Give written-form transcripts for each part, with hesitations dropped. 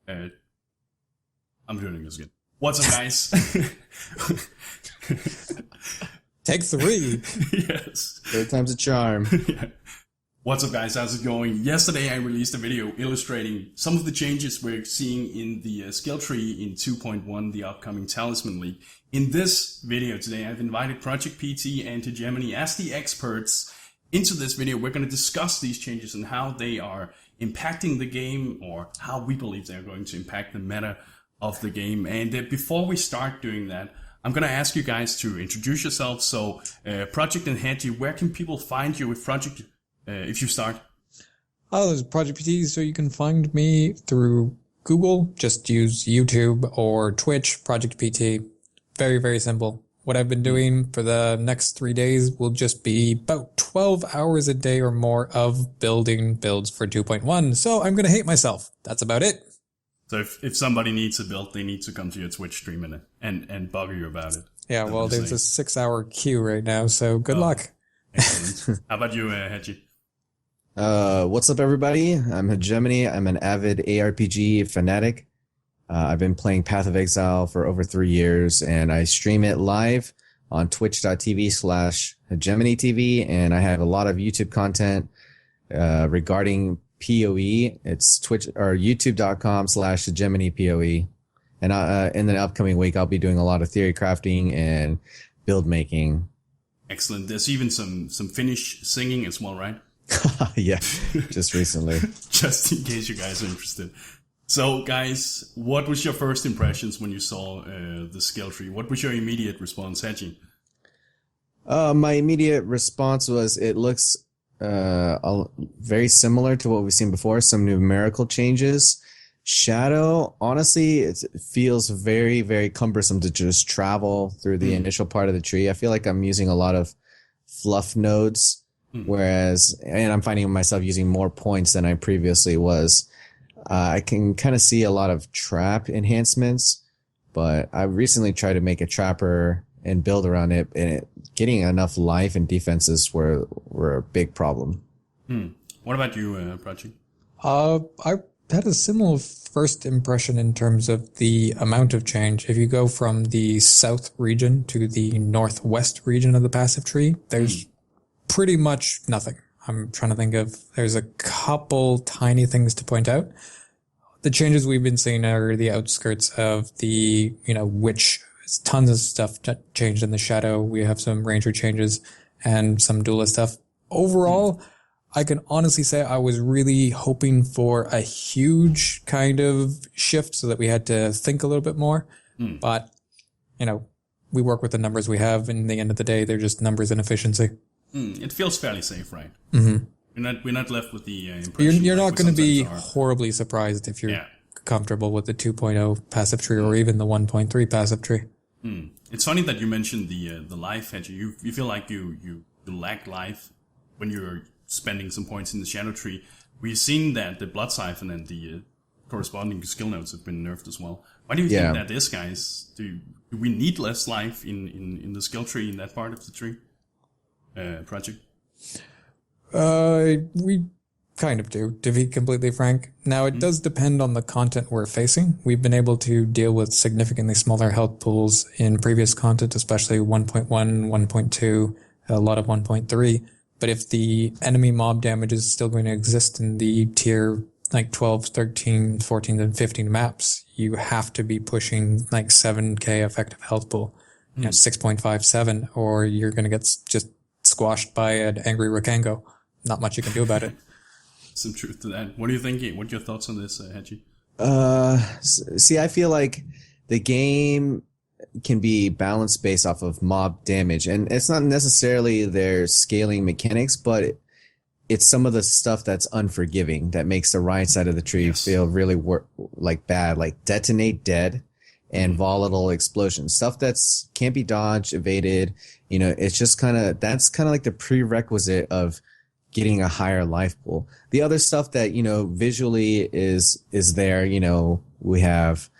Uh, I'm doing this again. What's up, guys? Take 3. Yes. Third time's a charm. Yeah. What's up, guys? How's it going? Yesterday, I released a video illustrating some of the changes we're seeing in the skill tree in 2.1, the upcoming Talisman League. In this video today, I've invited ProjectPT and Hegemony as the experts. Into this video, we're going to discuss these changes and how they are impacting the game, or how we believe they're going to impact the meta of the game. And before we start doing that, I'm going to ask you guys to introduce yourselves. So, Project and Hedgie, where can people find you with Project, if you start? Oh, there's ProjectPT, so you can find me through Google. Just use YouTube or Twitch, ProjectPT. Very, very simple. What I've been doing for the next 3 days will just be about 12 hours a day or more of building builds for 2.1. So I'm going to hate myself. That's about it. So if somebody needs a build, they need to come to your Twitch stream and bugger you about it. Yeah, well, there's a 6-hour queue right now, so good luck. Excellent. How about you, Hedgie? What's up, everybody? I'm Hegemony. I'm an avid ARPG fanatic. I've been playing Path of Exile for over 3 years, and I stream it live on twitch.tv/HegemonyTV, and I have a lot of YouTube content regarding PoE. It's Twitch or youtube.com/HegemonyPoE. And in the upcoming week, I'll be doing a lot of theory crafting and build making. Excellent. There's even some Finnish singing as well, right? Yeah, just recently. Just in case you guys are interested. So, guys, what was your first impressions when you saw the skill tree? What was your immediate response, Hedgie? My immediate response was it looks very similar to what we've seen before, some numerical changes. Shadow, honestly, it feels very, very cumbersome to just travel through the initial part of the tree. I feel like I'm using a lot of fluff nodes, and I'm finding myself using more points than I previously was. I can kind of see a lot of trap enhancements, but I recently tried to make a trapper and build around it, and getting enough life and defenses were a big problem. What about you, Project? I had a similar first impression in terms of the amount of change. If you go from the south region to the northwest region of the passive tree, there's pretty much nothing. I'm trying to think of, there's a couple tiny things to point out. The changes we've been seeing are the outskirts of the, witch. Tons of stuff changed in the shadow. We have some ranger changes and some duelist stuff. Overall, I can honestly say I was really hoping for a huge kind of shift so that we had to think a little bit more. But, we work with the numbers we have. In the end of the day, they're just numbers and efficiency. It feels fairly safe, right? Mm-hmm. We're not left with the impression. You're not going to be horribly surprised if you're comfortable with the 2.0 passive tree or even the 1.3 passive tree. It's funny that you mentioned the life, Hedgie. You feel like you lack life when you're spending some points in the shadow tree. We've seen that the blood siphon and the corresponding skill nodes have been nerfed as well. Why do you think that is, guys? Do we need less life in the skill tree, in that part of the tree? Project? We kind of do, to be completely frank. Now, it does depend on the content we're facing. We've been able to deal with significantly smaller health pools in previous content, especially 1.1, 1.2, a lot of 1.3. But if the enemy mob damage is still going to exist in the tier like 12, 13, 14, and 15 maps, you have to be pushing like 7k effective health pool, 6.57, or you're going to get just squashed by an angry Rakango. Not much you can do about it. Some truth to that. What do you think? What are your thoughts on this, Hedgie? See, I feel like the game can be balanced based off of mob damage, and it's not necessarily their scaling mechanics, but it's some of the stuff that's unforgiving that makes the right side of the tree feel really bad, like detonate dead and volatile explosions, stuff that's can't be dodged, evaded. It's just that's kind of like the prerequisite of getting a higher life pool. The other stuff that, visually is there, we have,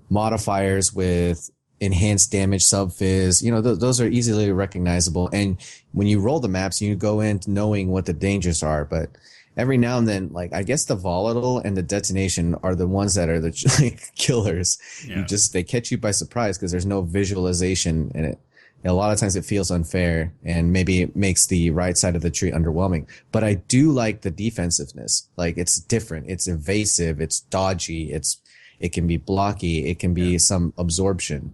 modifiers with enhanced damage, sub-fizz, those are easily recognizable. And when you roll the maps, you go in knowing what the dangers are. But every now and then, like, I guess the volatile and the detonation are the ones that are the like, killers. Yeah. They catch you by surprise because there's no visualization in it. A lot of times it feels unfair and maybe it makes the right side of the tree underwhelming. But I do like the defensiveness. Like, it's different. It's evasive. It's dodgy. It can be blocky. It can be some absorption.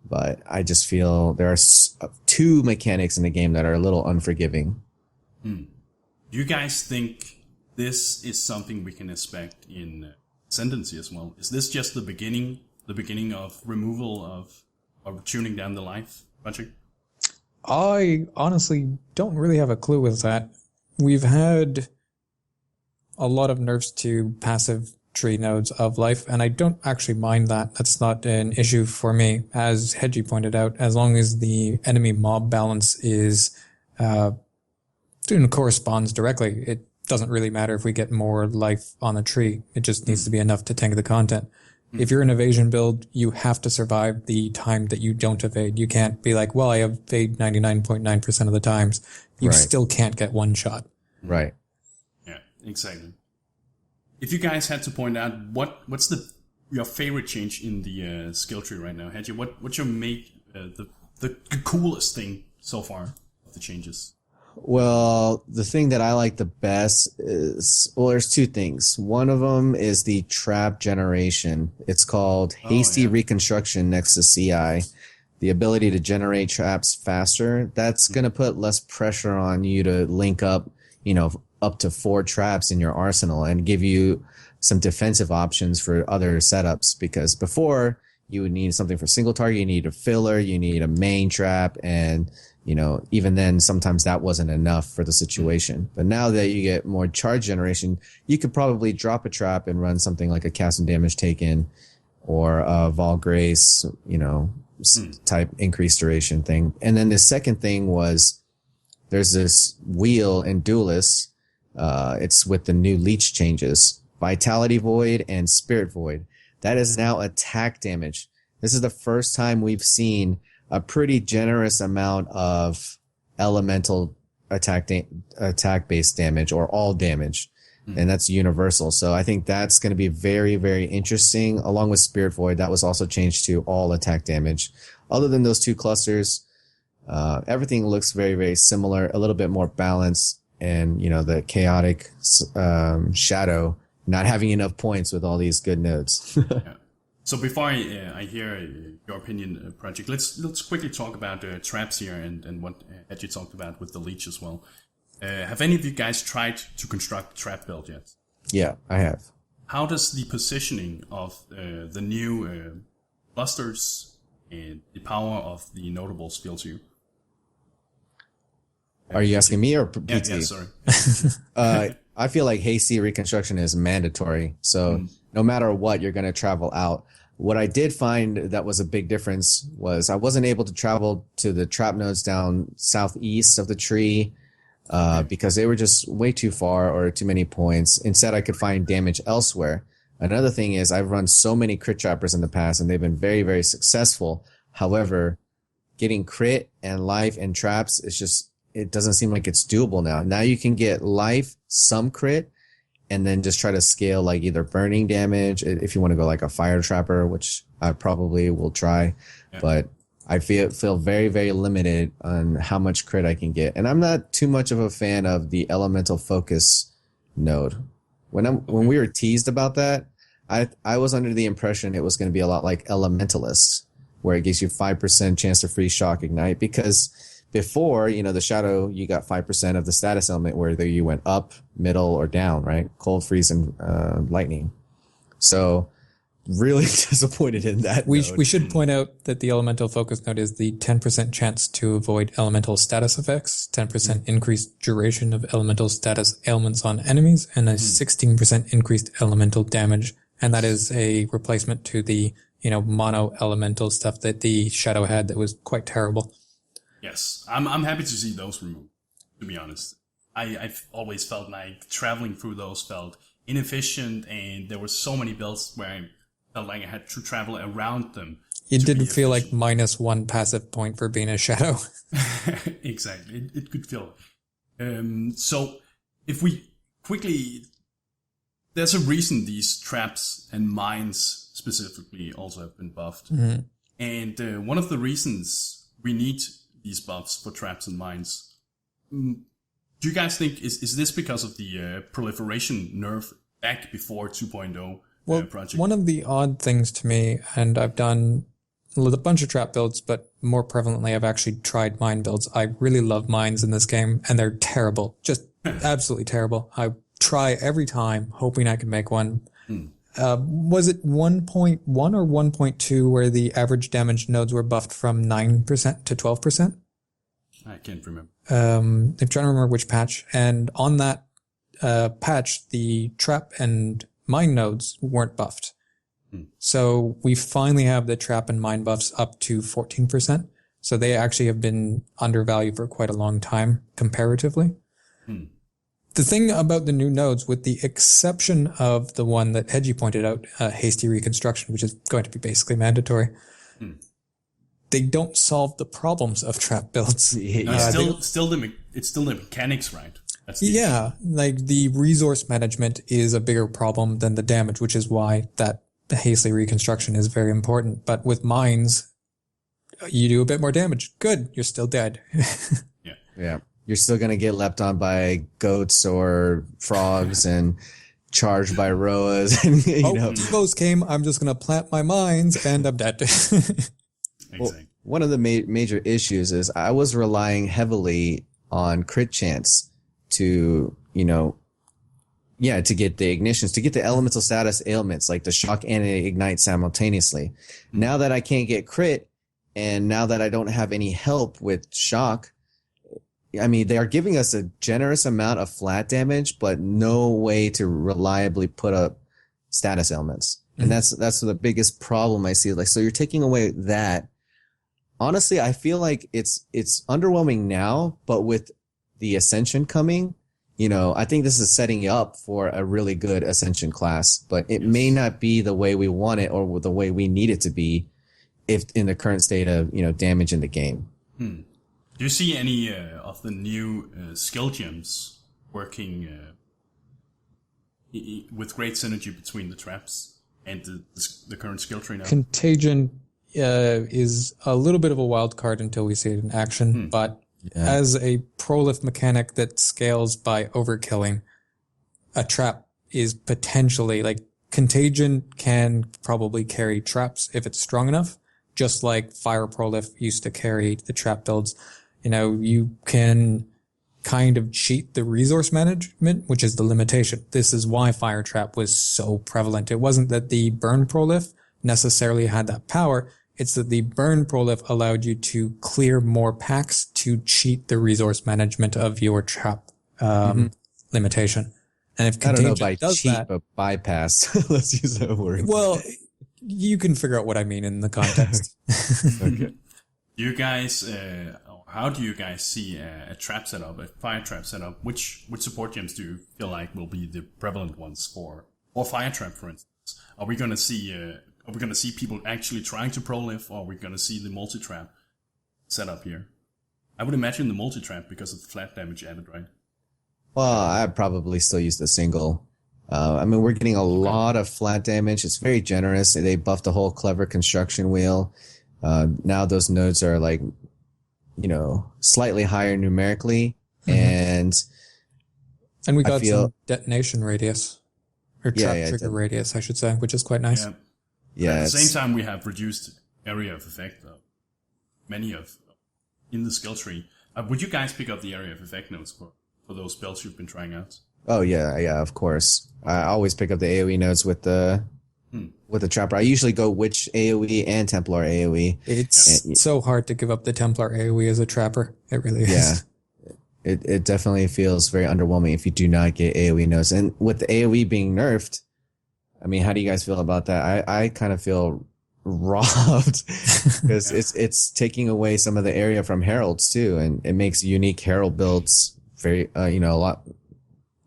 But I just feel there are two mechanics in the game that are a little unforgiving. Do you guys think this is something we can expect in Ascendancy as well? Is this just the beginning of removal of tuning down the life project? I honestly don't really have a clue with that. We've had a lot of nerfs to passive tree nodes of life, and I don't actually mind that. That's not an issue for me. As Hedgie pointed out, as long as the enemy mob balance is corresponds directly, it doesn't really matter if we get more life on a tree. It just needs to be enough to tank the content. If you're an evasion build, you have to survive the time that you don't evade. You can't be like, well, I evade 99.9% of the times. You still can't get one shot. Right. Yeah, exactly. If you guys had to point out what's your favorite change in the skill tree right now, Hedgie, what's your the coolest thing so far of the changes? Well, the thing that I like the best is, well, there's two things. One of them is the trap generation. It's called Hasty Reconstruction next to CI. The ability to generate traps faster. That's going to put less pressure on you to link up, up to 4 traps in your arsenal and give you some defensive options for other setups. Because before, you would need something for single target. You need a filler. You need a main trap. And even then, sometimes that wasn't enough for the situation. But now that you get more charge generation, you could probably drop a trap and run something like a cast and damage taken or a Vol Grace, type increased duration thing. And then the second thing was there's this wheel in Duelist. It's with the new leech changes, Vitality Void and Spirit Void. That is now attack damage. This is the first time we've seen a pretty generous amount of elemental attack-based damage or all damage. And that's universal. So I think that's going to be very, very interesting. Along with Spirit Void, that was also changed to all attack damage. Other than those 2 clusters, everything looks very, very similar, a little bit more balanced. And, the chaotic shadow not having enough points with all these good nodes. Yeah. So before I hear your opinion, Project, let's quickly talk about traps here and what you talked about with the leech as well. Have any of you guys tried to construct a trap build yet? Yeah, I have. How does the positioning of the new clusters and the power of the notables feel to you? Are you asking me or PT? Yeah, sorry. I feel like hasty reconstruction is mandatory. So no matter what, you're going to travel out. What I did find that was a big difference was I wasn't able to travel to the trap nodes down southeast of the tree because they were just way too far or too many points. Instead, I could find damage elsewhere. Another thing is I've run so many crit trappers in the past and they've been very, very successful. However, getting crit and life and traps, it doesn't seem like it's doable now. Now you can get life, some crit, and then just try to scale like either burning damage if you want to go like a fire trapper, which I probably will try. Yeah. But I feel very, very limited on how much crit I can get. And I'm not too much of a fan of the elemental focus node. When we were teased about that, I was under the impression it was going to be a lot like Elementalist, where it gives you 5% chance to free shock ignite, because before, the shadow, you got 5% of the status element, whether you went up, middle, or down, right? Cold, freeze, and lightning. So really disappointed in that. We should point out that the elemental focus node is the 10% chance to avoid elemental status effects, 10% increased duration of elemental status ailments on enemies, and a 16% increased elemental damage. And that is a replacement to the, mono elemental stuff that the shadow had that was quite terrible. Yes, I'm happy to see those removed, to be honest. I've always felt like traveling through those felt inefficient, and there were so many builds where I felt like I had to travel around them. It did feel like -1 passive point for being a shadow. Exactly, it could feel. So if we quickly, there's a reason these traps and mines specifically also have been buffed. Mm-hmm. And one of the reasons we need these buffs for traps and mines, do you guys think, is this because of the proliferation nerf back before 2.0 project? One of the odd things to me, and I've done a bunch of trap builds, but more prevalently I've actually tried mine builds. I really love mines in this game, and they're terrible. Just absolutely terrible. I try every time, hoping I can make one. Was it 1.1 or 1.2 where the average damage nodes were buffed from 9% to 12%? I can't remember. I'm trying to remember which patch. And on that patch, the trap and mine nodes weren't buffed. So we finally have the trap and mine buffs up to 14%. So they actually have been undervalued for quite a long time comparatively. The thing about the new nodes, with the exception of the one that Hedgie pointed out, hasty reconstruction, which is going to be basically mandatory, they don't solve the problems of trap builds. No, it's still the mechanics, right? That's the like the resource management is a bigger problem than the damage, which is why that hasty reconstruction is very important. But with mines, you do a bit more damage. Good, you're still dead. Yeah. You're still going to get leapt on by goats or frogs and charged by roas. And, Devos came, I'm just going to plant my mines, and I'm dead. Exactly. Well, one of the major issues is I was relying heavily on crit chance to, to get the ignitions, to get the elemental status ailments, like the shock and ignite simultaneously. Now that I can't get crit, and now that I don't have any help with shock, I mean, they are giving us a generous amount of flat damage, but no way to reliably put up status ailments. And that's the biggest problem I see. Like, so you're taking away that. Honestly, I feel like it's underwhelming now, but with the Ascension coming, I think this is setting you up for a really good Ascension class, but it may not be the way we want it or the way we need it to be if in the current state of, damage in the game. Do you see any of the new skill gems working with great synergy between the traps and the current skill tree now? Contagion is a little bit of a wild card until we see it in action, but as a prolif mechanic that scales by overkilling, a trap is potentially, like, Contagion can probably carry traps if it's strong enough, just like Fire Prolif used to carry the trap builds. You can kind of cheat the resource management, which is the limitation. This is why Fire Trap was so prevalent. It wasn't that the Burn Prolif necessarily had that power. It's that the Burn Prolif allowed you to clear more packs to cheat the resource management of your trap limitation. And if Contagion does cheat, that, but bypass. Let's use that word. Well, you can figure out what I mean in the context. Okay. You guys, how do you guys see a trap setup, a fire trap setup? Which support gems do you feel like will be the prevalent ones for, or fire trap, for instance? Are we gonna see people actually trying to prolife, or are we gonna see the multi trap setup here? I would imagine the multi trap because of the flat damage added, right? Well, I'd probably still use the single. We're getting a lot of flat damage. It's very generous. They buffed the whole clever construction wheel. Now those nodes are like, slightly higher numerically, and we got some detonation radius, or trap trigger radius, I should say, which is quite nice. Yeah. At the same time, we have reduced area of effect, though. Many of in the skill tree. Would you guys pick up the area of effect nodes for those spells you've been trying out? Oh yeah, of course. I always pick up the AoE nodes with the trapper. I usually go Witch AoE and Templar AoE. It's so hard to give up the Templar AoE as a trapper. It really is. Yeah. It definitely feels very underwhelming if you do not get AoE nodes. And with the AoE being nerfed, how do you guys feel about that? I kind of feel robbed because it's taking away some of the area from Heralds too, and it makes unique Herald builds very a lot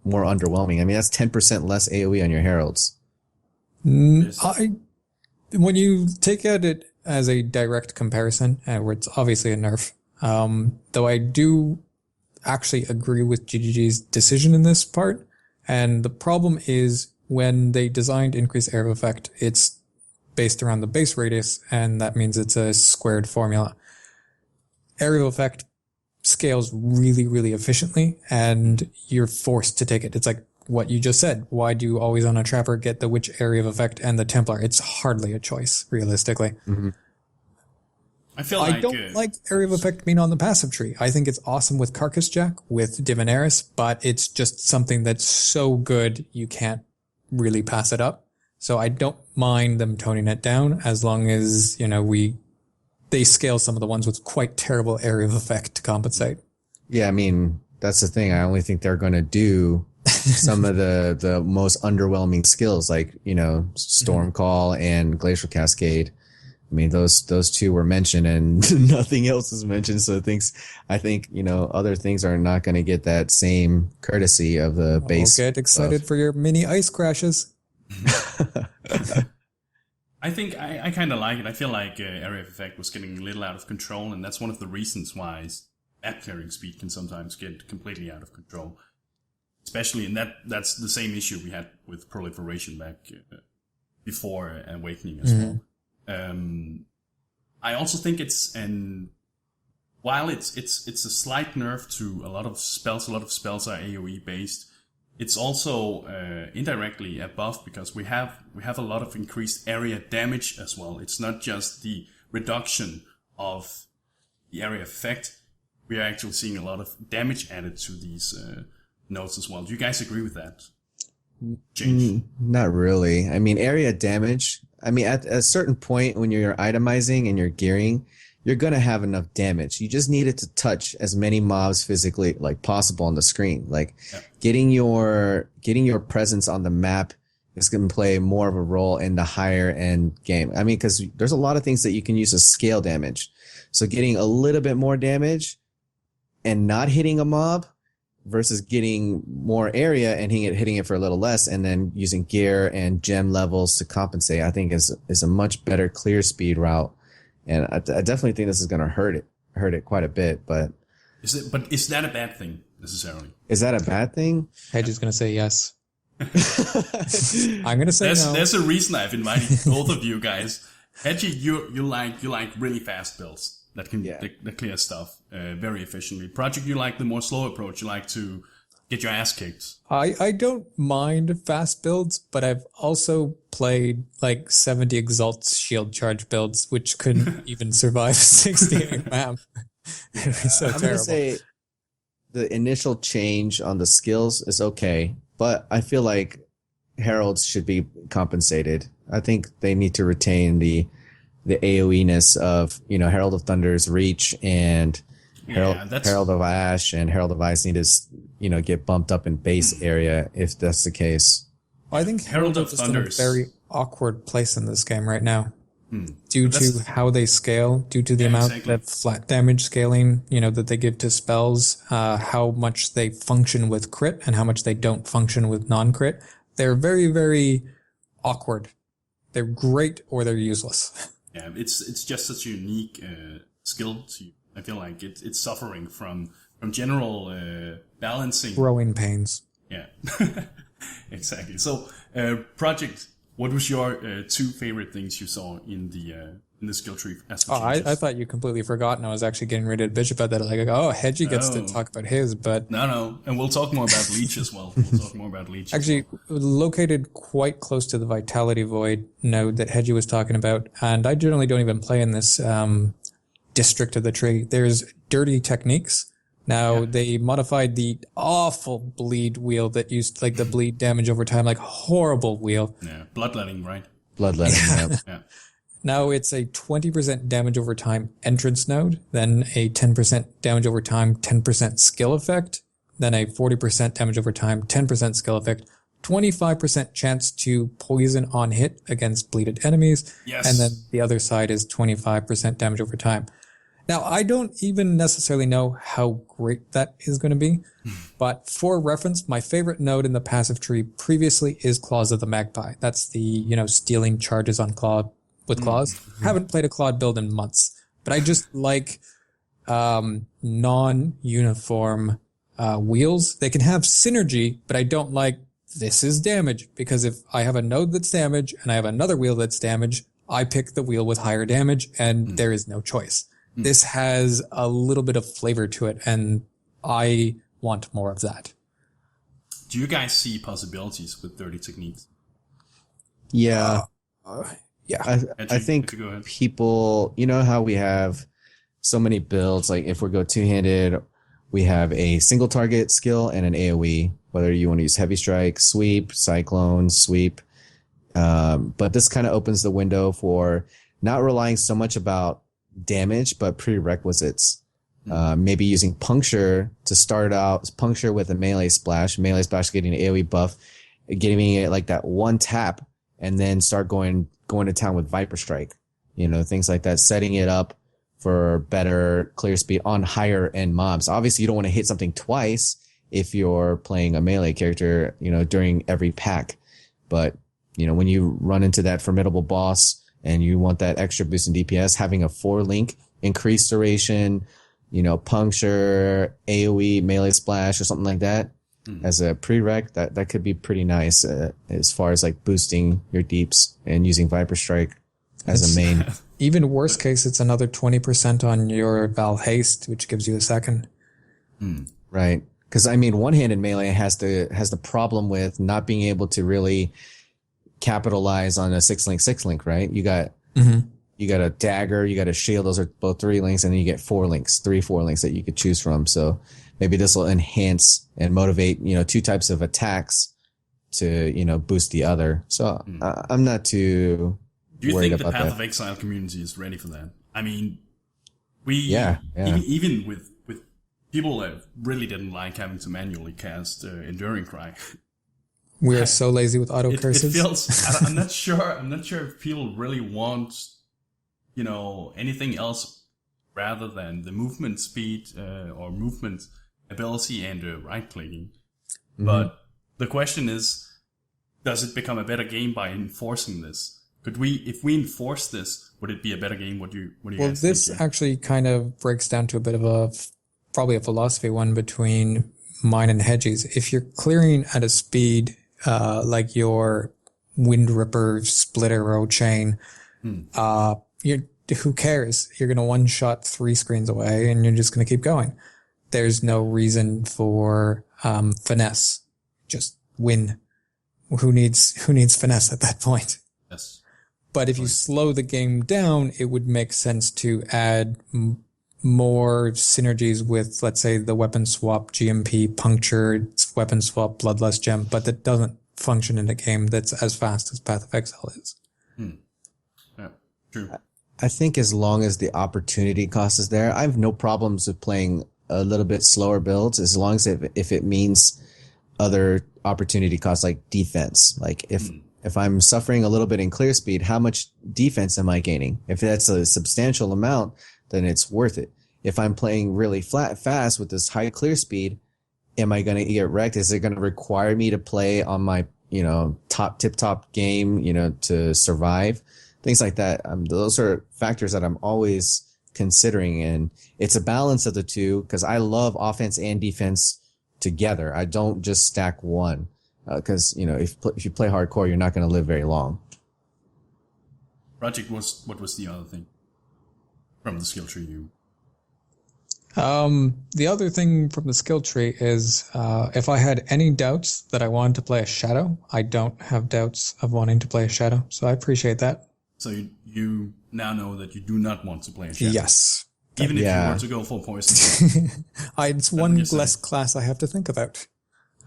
more underwhelming. That's 10% less AoE on your Heralds. When you take it as a direct comparison, where it's obviously a nerf, though I do actually agree with GGG's decision in this part, And the problem is when they designed increase area of effect, it's based around the base radius, and that means it's a squared formula. Area of effect scales really, really efficiently, and you're forced to take it. It's like what you just said. Why do you always on a Trapper get the Witch area of effect and the Templar? It's hardly a choice, realistically. Mm-hmm. I don't like area of effect being on the passive tree. I think it's awesome with Carcass Jack, with Divinaris, but it's just something that's so good you can't really pass it up. So I don't mind them toning it down as long as, they scale some of the ones with quite terrible area of effect to compensate. Yeah, I mean, that's the thing. I only think they're going to do some of the most underwhelming skills like, Storm Call and Glacial Cascade. I mean, those two were mentioned and nothing else is mentioned. So I think, other things are not going to get that same courtesy of the base. Get excited for your mini ice crashes. I think I kind of like it. I feel like area of effect was getting a little out of control, and that's one of the reasons why app clearing speed can sometimes get completely out of control. Especially, and that's the same issue we had with proliferation back before Awakening as well. I also think while it's a slight nerf to a lot of spells are AoE based. It's also indirectly a buff because we have a lot of increased area damage as well. It's not just the reduction of the area effect. We are actually seeing a lot of damage added to these nodes as well. Do you guys agree with that change? Not really. I mean, area damage. I mean, at a certain point when you're itemizing and you're gearing, you're going to have enough damage. You just need it to touch as many mobs physically like possible on the screen. Like getting your presence on the map is going to play more of a role in the higher end game. I mean, because there's a lot of things that you can use as scale damage. So getting a little bit more damage and not hitting a mob versus getting more area and hitting it for a little less and then using gear and gem levels to compensate, I think is a much better clear speed route. And I definitely think this is going to hurt it quite a bit, but is that a bad thing necessarily? Is that a bad thing? Hedge is going to say yes. I'm going to say no. There's a reason I've invited both of you guys. Hedge, you like really fast builds that can that clear stuff very efficiently. Project, you like the more slow approach. You like to get your ass kicked. I don't mind fast builds, but I've also played like 70 Exalts shield charge builds, which couldn't even survive 68 map. It was so terrible. I'm going to say the initial change on the skills is okay, but I feel like Heralds should be compensated. I think they need to retain the AoE-ness of, Herald of Thunder's reach and Herald of Ash and Herald of Ice need to, get bumped up in base area if that's the case. I think Herald of Thunder is in a very awkward place in this game right now. Due to how they scale, due to the amount of flat damage scaling, that they give to spells, how much they function with crit and how much they don't function with non-crit. They're very, very awkward. They're great or they're useless. Yeah, it's just such a unique skill. I feel like it's suffering from general balancing. Growing pains. Yeah, exactly. So, Project, what was your two favorite things you saw in the skill tree? I thought you completely forgot, and I was actually getting ready to bitch about that. Like, Hedgie gets to talk about his, but no, and we'll talk more about Leech as well. Actually, located quite close to the Vitality Void node that Hedgie was talking about, and I generally don't even play in this district of the tree. There's Dirty Techniques. Now, they modified the awful bleed wheel that used, the bleed damage over time, horrible wheel. Yeah, bloodletting, right? Bloodletting, yeah. Now it's a 20% damage over time entrance node, then a 10% damage over time, 10% skill effect, then a 40% damage over time, 10% skill effect, 25% chance to poison on hit against bleeded enemies, and then the other side is 25% damage over time. Now, I don't even necessarily know how great that is going to be, but for reference, my favorite node in the passive tree previously is Claws of the Magpie. That's the, stealing charges on claw with claws. Haven't played a clawed build in months, but I just like non-uniform wheels. They can have synergy, but I don't like this is damage, because if I have a node that's damage and I have another wheel that's damage, I pick the wheel with higher damage, and there is no choice. This has a little bit of flavor to it, and I want more of that. Do you guys see possibilities with dirty techniques? Yeah. Yeah. I think people, you know how we have so many builds, like if we go two-handed, we have a single target skill and an AoE, whether you want to use heavy strike, sweep, cyclone, sweep. But this kind of opens the window for not relying so much about damage, but prerequisites. Maybe using puncture to start out, puncture with a melee splash getting an AoE buff, giving it like that one tap, and then start going to town with Viper Strike. You know, things like that, setting it up for better clear speed on higher end mobs. Obviously, you don't want to hit something twice if you're playing a melee character, you know, during every pack. But, you know, when you run into that formidable boss and you want that extra boost in DPS, having a 4-link, increased duration, you know, puncture, AoE, melee splash, or something like that as a prereq, that could be pretty nice as far as like boosting your deeps and using Viper Strike as a main. Even worst case, it's another 20% on your Val Haste, which gives you a second. Right. Because, I mean, one-handed melee has the problem with not being able to really capitalize on a 6-link, right? You got a dagger, you got a shield. Those are both 3 links, and then you get 4 links that you could choose from. So maybe this will enhance and motivate, you know, 2 types of attacks to, you know, boost the other. So I'm not too Do you worried think the about Path that. of Exile community is ready for that? I mean, we Yeah. even with people that really didn't like having to manually cast Enduring Cry. We're so lazy with auto It curses. feels. I'm not sure. I'm not sure if people really want, you know, anything else rather than the movement speed or movement ability and right clicking. But the question is, does it become a better game by enforcing this? If we enforce this, would it be a better game? What do you guys this think? actually kind of breaks down to a bit of probably a philosophy one between mine and Hedges. If you're clearing at a speed like your Wind Ripper, Split Arrow chain, who cares? You're going to one-shot 3 screens away, and you're just going to keep going. There's no reason for finesse. Just win. Who needs finesse at that point? Yes. But if you slow the game down, it would make sense to add more synergies with, let's say, the weapon swap, GMP, puncture, weapon swap, bloodlust gem, but that doesn't function in a game that's as fast as Path of Exile is. Yeah, true. I think as long as the opportunity cost is there, I have no problems with playing a little bit slower builds, as long as if it means other opportunity costs like defense. Like if I'm suffering a little bit in clear speed, how much defense am I gaining? If that's a substantial amount, then it's worth it. If I'm playing really fast with this high clear speed, am I going to get wrecked? Is it going to require me to play on my, you know, tip-top game, you know, to survive? Things like that. Those are factors that I'm always considering, and it's a balance of the two, because I love offense and defense together. I don't just stack one, because, you know, if you play hardcore, you're not going to live very long. Project, what was the other thing from the skill tree you? The other thing from the skill tree is, if I had any doubts that I wanted to play a shadow, I don't have doubts of wanting to play a shadow, so I appreciate that. So you now know that you do not want to play a shadow. Yes. Even if you were to go full poison. It's one less class I have to think about.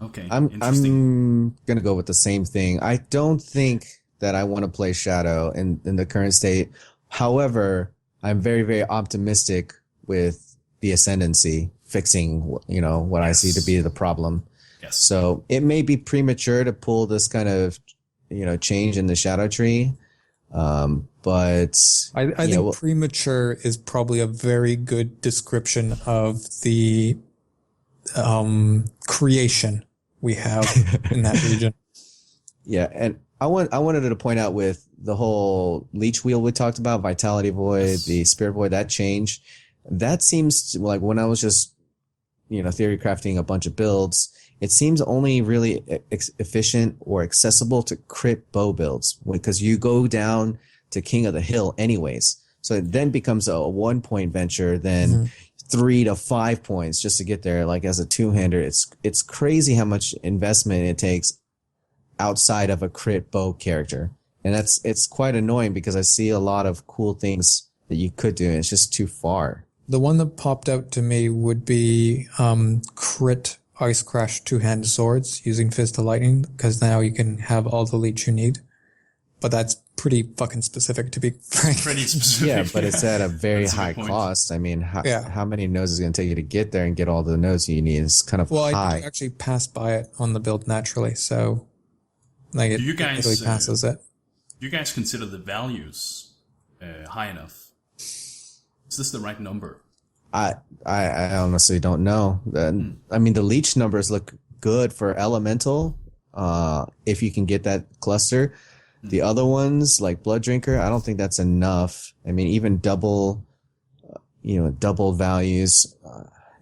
Okay. I'm interesting. gonna go with the same thing. I don't think that I want to play Shadow in the current state. However, I'm very, very optimistic with the Ascendancy fixing, you know, what I see to be the problem. Yes. So it may be premature to pull this kind of, you know, change in the Shadow tree. But I think premature is probably a very good description of the creation we have in that region. Yeah, and I wanted to point out with the whole leech wheel we talked about, Vitality Void, the Spirit Void, that change, that seems to, like, when I was just, you know, theory crafting a bunch of builds, it seems only really efficient or accessible to crit bow builds because you go down to King of the Hill anyways. So it then becomes a 1 point venture, then 3 to 5 points just to get there. Like as a two-hander, it's crazy how much investment it takes outside of a crit bow character. And it's quite annoying because I see a lot of cool things that you could do and it's just too far. The one that popped out to me would be crit Ice Crash two-handed swords using Fist of Lightning, because now you can have all the leech you need. But that's pretty fucking specific, to be frank. Pretty specific. Yeah, but it's at a very high cost. I mean, how many nodes is it going to take you to get there and get all the nodes you need? It's kind of high. I actually passed by it on the build naturally, so like it really passes it. Do you guys consider the values high enough? Is this the right number? I honestly don't know. I mean, the leech numbers look good for elemental. If you can get that cluster. The other ones, like Blood Drinker, I don't think that's enough. I mean, even double values,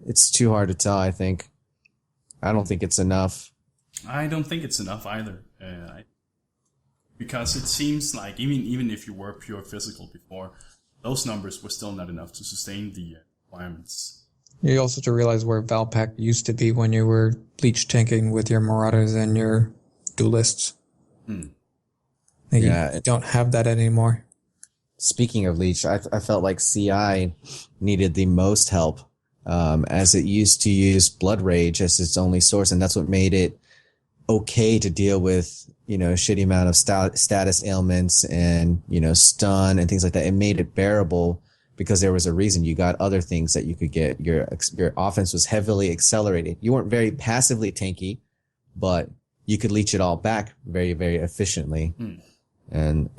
it's too hard to tell, I think. I don't think it's enough. I don't think it's enough either. Because it seems like even if you were pure physical before, those numbers were still not enough to sustain the requirements. You also have to realize where Valpak used to be when you were leech tanking with your Marauders and your Duelists. You don't have that anymore. Speaking of leech, I felt like CI needed the most help, as it used to use Blood Rage as its only source, and that's what made it okay to deal with, a shitty amount of status ailments and, stun and things like that. It made it bearable because there was a reason. You got other things that you could get. Your offense was heavily accelerated. You weren't very passively tanky, but you could leech it all back very, very efficiently. And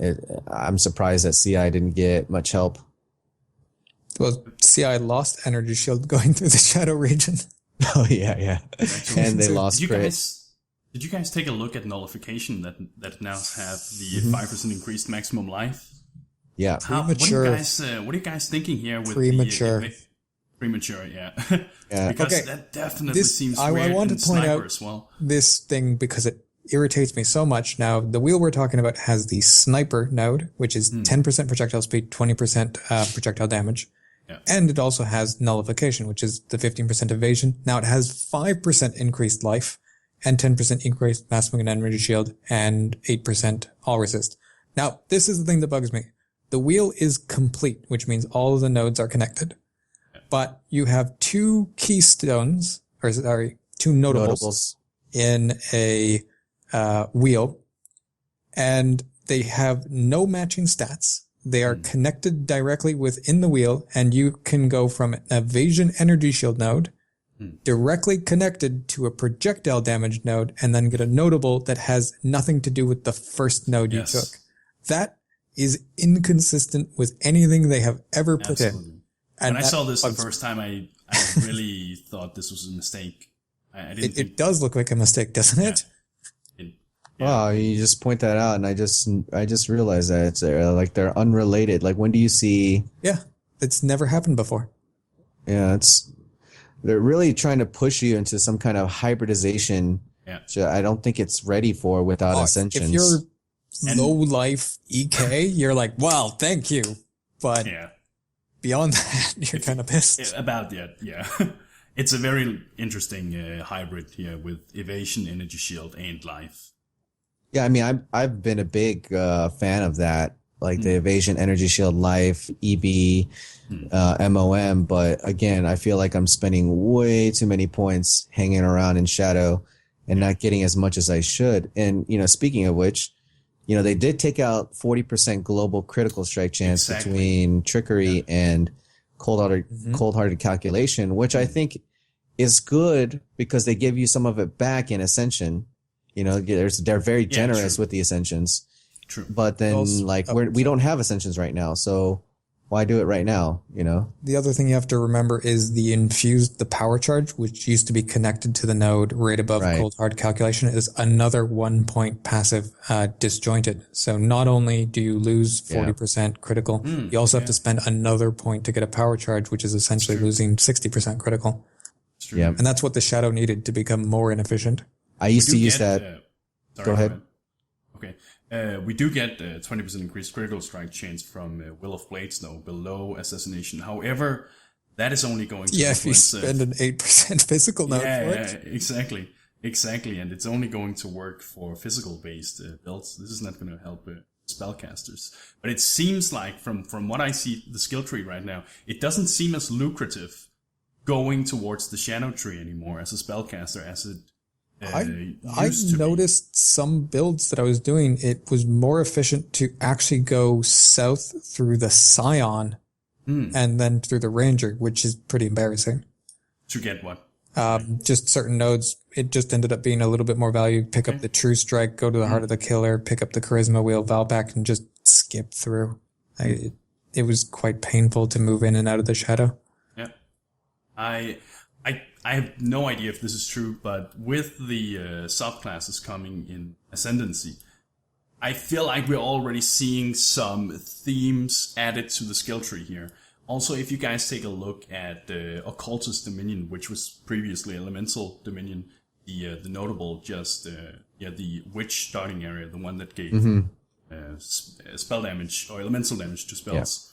I'm surprised that CI didn't get much help. Well, CI lost energy shield going through the shadow region. Oh yeah. And they lost crit. Did you guys take a look at nullification that now have the 5% increased maximum life? Yeah. Premature. What are you guys thinking here with premature? Premature, yeah. Because that definitely seems weird. I want to point out as well. This thing because it irritates me so much. Now, the wheel we're talking about has the sniper node, which is 10% projectile speed, 20% projectile damage. Yeah. And it also has nullification, which is the 15% evasion. Now it has 5% increased life and 10% increased mass movement and energy shield and 8% all resist. Now, this is the thing that bugs me. The wheel is complete, which means all of the nodes are connected. Yeah. But you have two notables in a wheel, and they have no matching stats. They are connected directly within the wheel, and you can go from an evasion energy shield node directly connected to a projectile damage node and then get a notable that has nothing to do with the first node you took. That is inconsistent with anything they have ever put in. And when I saw this the first time, I really thought this was a mistake. It does look like a mistake, doesn't it? Wow, you just point that out, and I just realized that it's like they're unrelated. Like, when do you see? Yeah, it's never happened before. Yeah, they're really trying to push you into some kind of hybridization. Yeah, which I don't think it's ready for without Ascensions. If you're low life EK, you're like, wow, thank you, but beyond that, you're kind of pissed about that. Yeah, it's a very interesting hybrid here with evasion, energy shield, and life. Yeah, I mean, I've been a big fan of that, like the evasion, energy shield, life, EB, MOM. But again, I feel like I'm spending way too many points hanging around in shadow and not getting as much as I should. And, speaking of which, they did take out 40% global critical strike chance between trickery and cold-hearted calculation, which I think is good because they give you some of it back in Ascension. They're very generous with the Ascensions. True. But then, we don't have Ascensions right now, so why do it right now, The other thing you have to remember is the power charge, which used to be connected to the node right above cold hard calculation, is another 1 point passive disjointed. So not only do you lose 40% critical, you also have to spend another point to get a power charge, which is essentially losing 60% critical. It's true. Yeah. And that's what the Shadow needed to become more inefficient. I used to use get, that. Sorry, Go ahead. Okay. We do get 20% increased critical strike chance from Will of Blades, though, below Assassination. However, that is only going to If you spend an 8% physical node for it. Yeah, exactly. And it's only going to work for physical-based builds. This is not going to help spellcasters. But it seems like, from what I see the skill tree right now, it doesn't seem as lucrative going towards the Shadow tree anymore as a spellcaster as it I noticed some builds that I was doing, it was more efficient to actually go south through the Scion and then through the Ranger, which is pretty embarrassing. To get what? Just certain nodes, it just ended up being a little bit more value. Pick up the True Strike, go to the Heart of the Killer, pick up the Charisma Wheel, Valpak, and just skip through. It was quite painful to move in and out of the Shadow. Yeah. I have no idea if this is true, but with the subclasses coming in Ascendancy, I feel like we're already seeing some themes added to the skill tree here. Also, if you guys take a look at Occultist Dominion, which was previously Elemental Dominion, the notable the Witch starting area, the one that gave spell damage or elemental damage to spells.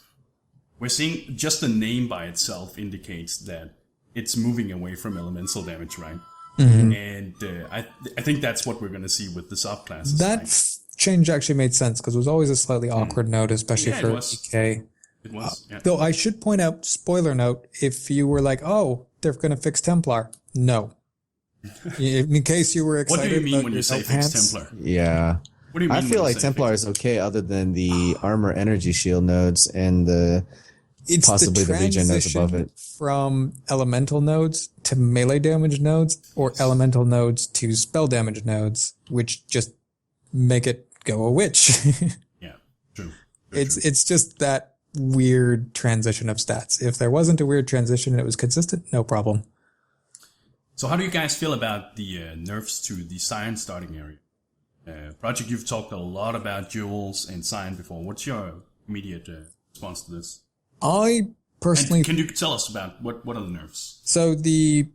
We're seeing just the name by itself indicates that it's moving away from elemental damage, right? And I think that's what we're going to see with the subclasses. That change actually made sense because it was always a slightly awkward node, especially for EK. It was. Yeah. Though I should point out, spoiler note, if you were like, oh, they're going to fix Templar. No. In case you were excited. What do you mean when you say fix Templar? Yeah. What do you mean I feel like Templar is okay other than the armor energy shield nodes and possibly the regen nodes above it. From elemental nodes to melee damage nodes or elemental nodes to spell damage nodes, which just make it go a witch. Yeah, true. It's just that weird transition of stats. If there wasn't a weird transition and it was consistent, no problem. So how do you guys feel about the nerfs to the Scion starting area? Project, you've talked a lot about jewels and Scion before. What's your immediate response to this? I personally... And can you tell us about what are the nerfs? So the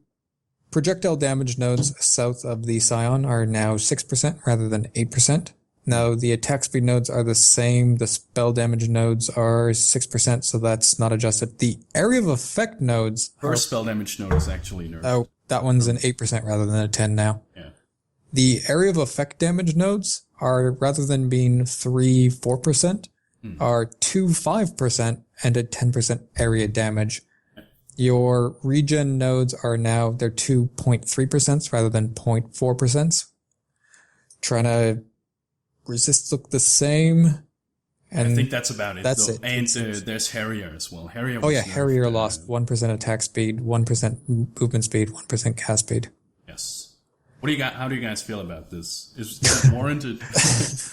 projectile damage nodes south of the Scion are now 6% rather than 8%. Now the attack speed nodes are the same. The spell damage nodes are 6%, so that's not adjusted. The area of effect nodes... First spell damage node is actually nerfed. Oh, that one's an 8% rather than a 10 now. Yeah. The area of effect damage nodes are, rather than being 3-4%, are 2-5% and a 10% area damage. Your regen nodes are now, they're 2.3% rather than 0.4%. Trying to resist look the same. And I think that's about it. That's though. it. And there's Harrier as well. Harrier. Harrier lost 1% attack speed, 1% movement speed, 1% cast speed. Yes. What do you got? How do you guys feel about this? Is it warranted?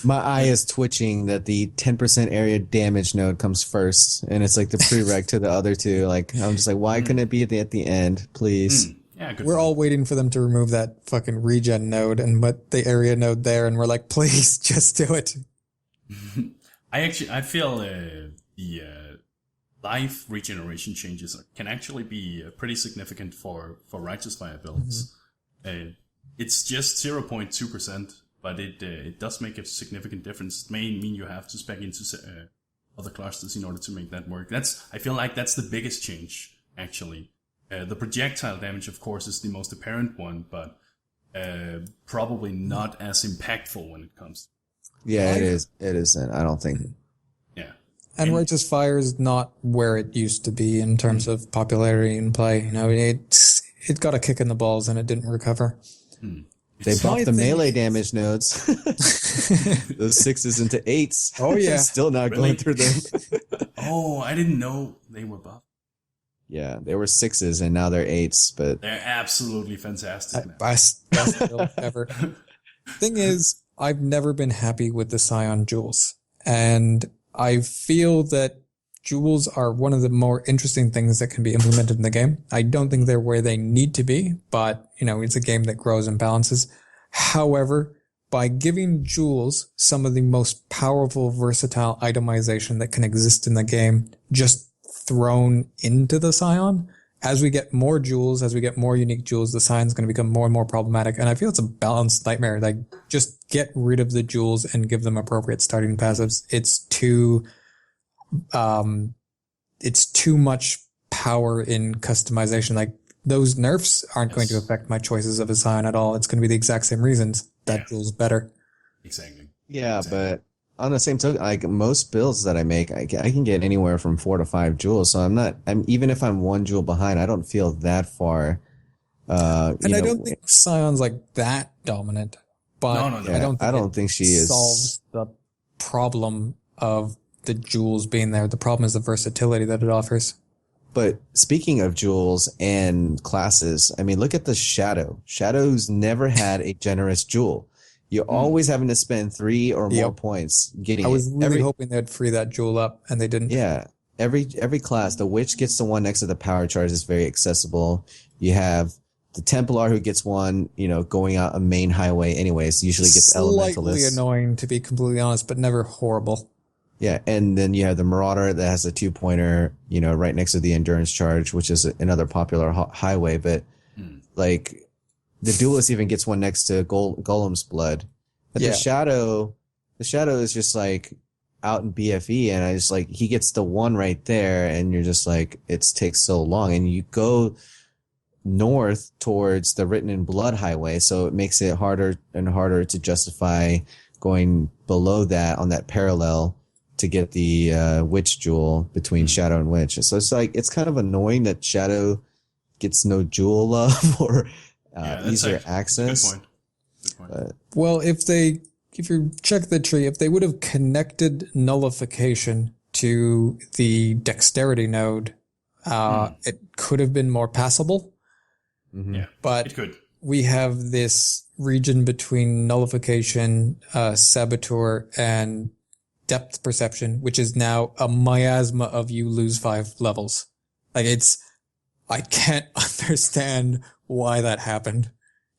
My eye is twitching that the 10% area damage node comes first, and it's like the prereq to the other two. Like, I'm just like, why couldn't it be at the end, please? Yeah, good. We're all waiting for them to remove that fucking regen node and put the area node there, and we're like, please, just do it. I feel the life regeneration changes can actually be pretty significant for Righteous Fire builds. It's just 0.2%, but it does make a significant difference. It may mean you have to spec into other clusters in order to make that work. I feel like that's the biggest change, actually. The projectile damage, of course, is the most apparent one, but probably not as impactful when it comes. Yeah, it is. It isn't. I don't think. Yeah. And Righteous Fire is not where it used to be in terms of popularity in play. You know, it got a kick in the balls and it didn't recover. They bumped the melee damage nodes. Those 6s into 8s. Oh, yeah. Still not going through them. Oh, I didn't know they were buffed. Yeah, they were 6s and now they're 8s, but They're absolutely fantastic now. Best build ever. Thing is, I've never been happy with the Scion jewels. And I feel that jewels are one of the more interesting things that can be implemented in the game. I don't think they're where they need to be, but, you know, it's a game that grows and balances. However, by giving jewels some of the most powerful, versatile itemization that can exist in the game, just thrown into the Scion, as we get more jewels, as we get more unique jewels, the sign's going to become more and more problematic. And I feel it's a balanced nightmare. Like, just get rid of the jewels and give them appropriate starting passives. It's too much power in customization. Like, those nerfs aren't going to affect my choices of a sign at all. It's going to be the exact same reasons. That jewel's better. Exactly. Yeah, Exactly. but on the same token, like most builds that I make, I can get anywhere from 4 to 5 jewels. So I'm even if I'm 1 jewel behind, I don't feel that far. And I don't think Scion's like that dominant, but No. Yeah, I don't think she it is. solves the problem of the jewels being there. The problem is the versatility that it offers. But speaking of jewels and classes, I mean, look at the Shadow. Shadow's never had a generous jewel. You're always having to spend 3 or more points getting it. I was really hoping they'd free that jewel up, and they didn't. Yeah. Every class, the Witch gets the one next to the power charge is very accessible. You have the Templar who gets one, going out a main highway anyways, usually gets Elementalist. Slightly annoying, to be completely honest, but never horrible. Yeah, and then you have the Marauder that has a 2-pointer, right next to the Endurance charge, which is another popular highway. But like the Duelist even gets one next to Golem's Blood. But the Shadow is just like out in BFE, and I just like he gets the one right there, and you're just like it takes so long, and you go north towards the Written in Blood highway, so it makes it harder and harder to justify going below that on that parallel to get the Witch jewel between Shadow and Witch. So it's like it's kind of annoying that Shadow gets no jewel love or easier access. Good point. Well, if you check the tree, if they would have connected nullification to the dexterity node, it could have been more passable. Mm-hmm. Yeah, but it could. We have this region between nullification, saboteur, and depth perception, which is now a miasma of you lose 5 levels. Like I can't understand why that happened.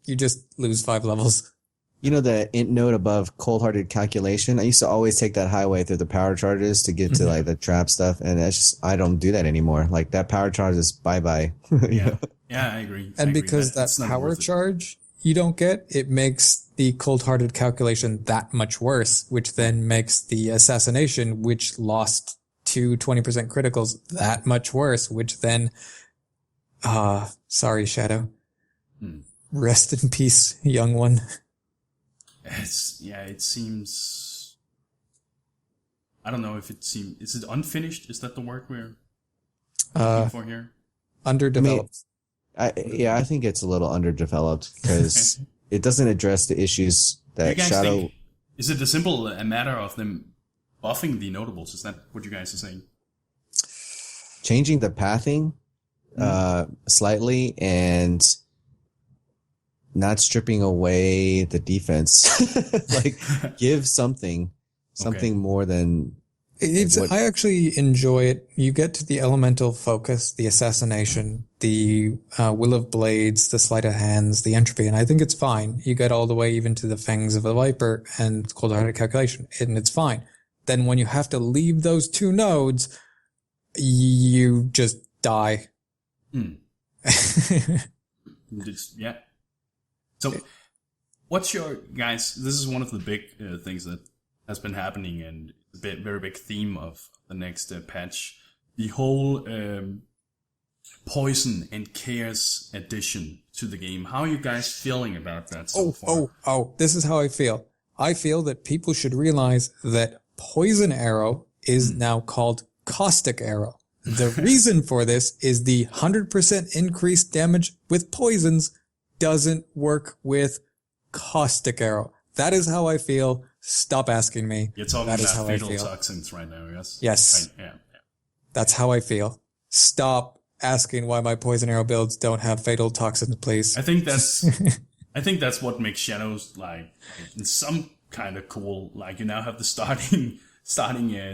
You just lose 5 levels. The int node above cold-hearted calculation. I used to always take that highway through the power charges to get to like the trap stuff, and I don't do that anymore. Like that power charge is bye-bye. Yeah, I agree. And because that power charge you don't get, it makes the cold-hearted calculation that much worse, which then makes the assassination, which lost 2 20% criticals, that much worse, which then, sorry, Shadow. Rest in peace, young one. It seems, I don't know if is it unfinished? Is that the word we're looking for here? Underdeveloped. I think it's a little underdeveloped because it doesn't address the issues that Shadow. Is it a matter of them buffing the notables? Is that what you guys are saying? Changing the pathing slightly and not stripping away the defense. Like give something more than I actually enjoy it. You get to the elemental focus, the assassination, the will of blades, the sleight of hands, the entropy, and I think it's fine. You get all the way even to the fangs of a viper and cold-hearted calculation, and it's fine. Then when you have to leave those 2 nodes, you just die. So, what's your guys? This is one of the big things that has been happening, and a very big theme of the next patch. The whole poison and chaos addition to the game. How are you guys feeling about that so far? This is how I feel. I feel that people should realize that poison arrow is now called caustic arrow. The reason for this is the 100% increased damage with poisons doesn't work with caustic arrow. That is how I feel. Stop asking me. You're talking about fatal toxins right now, yes? Yes. Right, yeah. That's how I feel. Stop asking why my poison arrow builds don't have fatal toxins, please. I think that's what makes Shadows like in some kind of cool. Like you now have the starting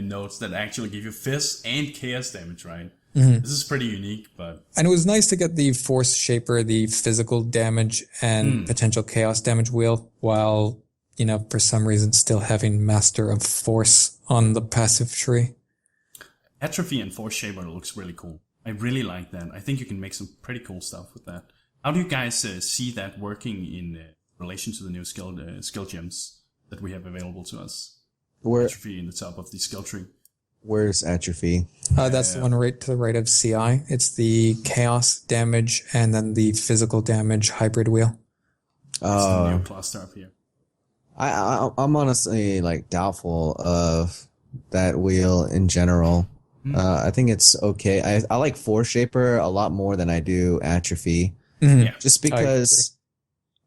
notes that actually give you fizz and chaos damage, right? This is pretty unique, but... And it was nice to get the Force Shaper, the physical damage and potential chaos damage wheel, while, for some reason still having Master of Force on the passive tree. Atrophy and Force Shaper looks really cool. I really like that. I think you can make some pretty cool stuff with that. How do you guys see that working in relation to the new skill gems that we have available to us? Atrophy in the top of the skill tree. Where's atrophy? That's the one right to the right of CI. It's the chaos damage and then the physical damage hybrid wheel. It's the new cluster up here. I'm honestly like doubtful of that wheel in general. I think it's okay. I like Force Shaper a lot more than I do atrophy. Mm-hmm. Yeah. Just because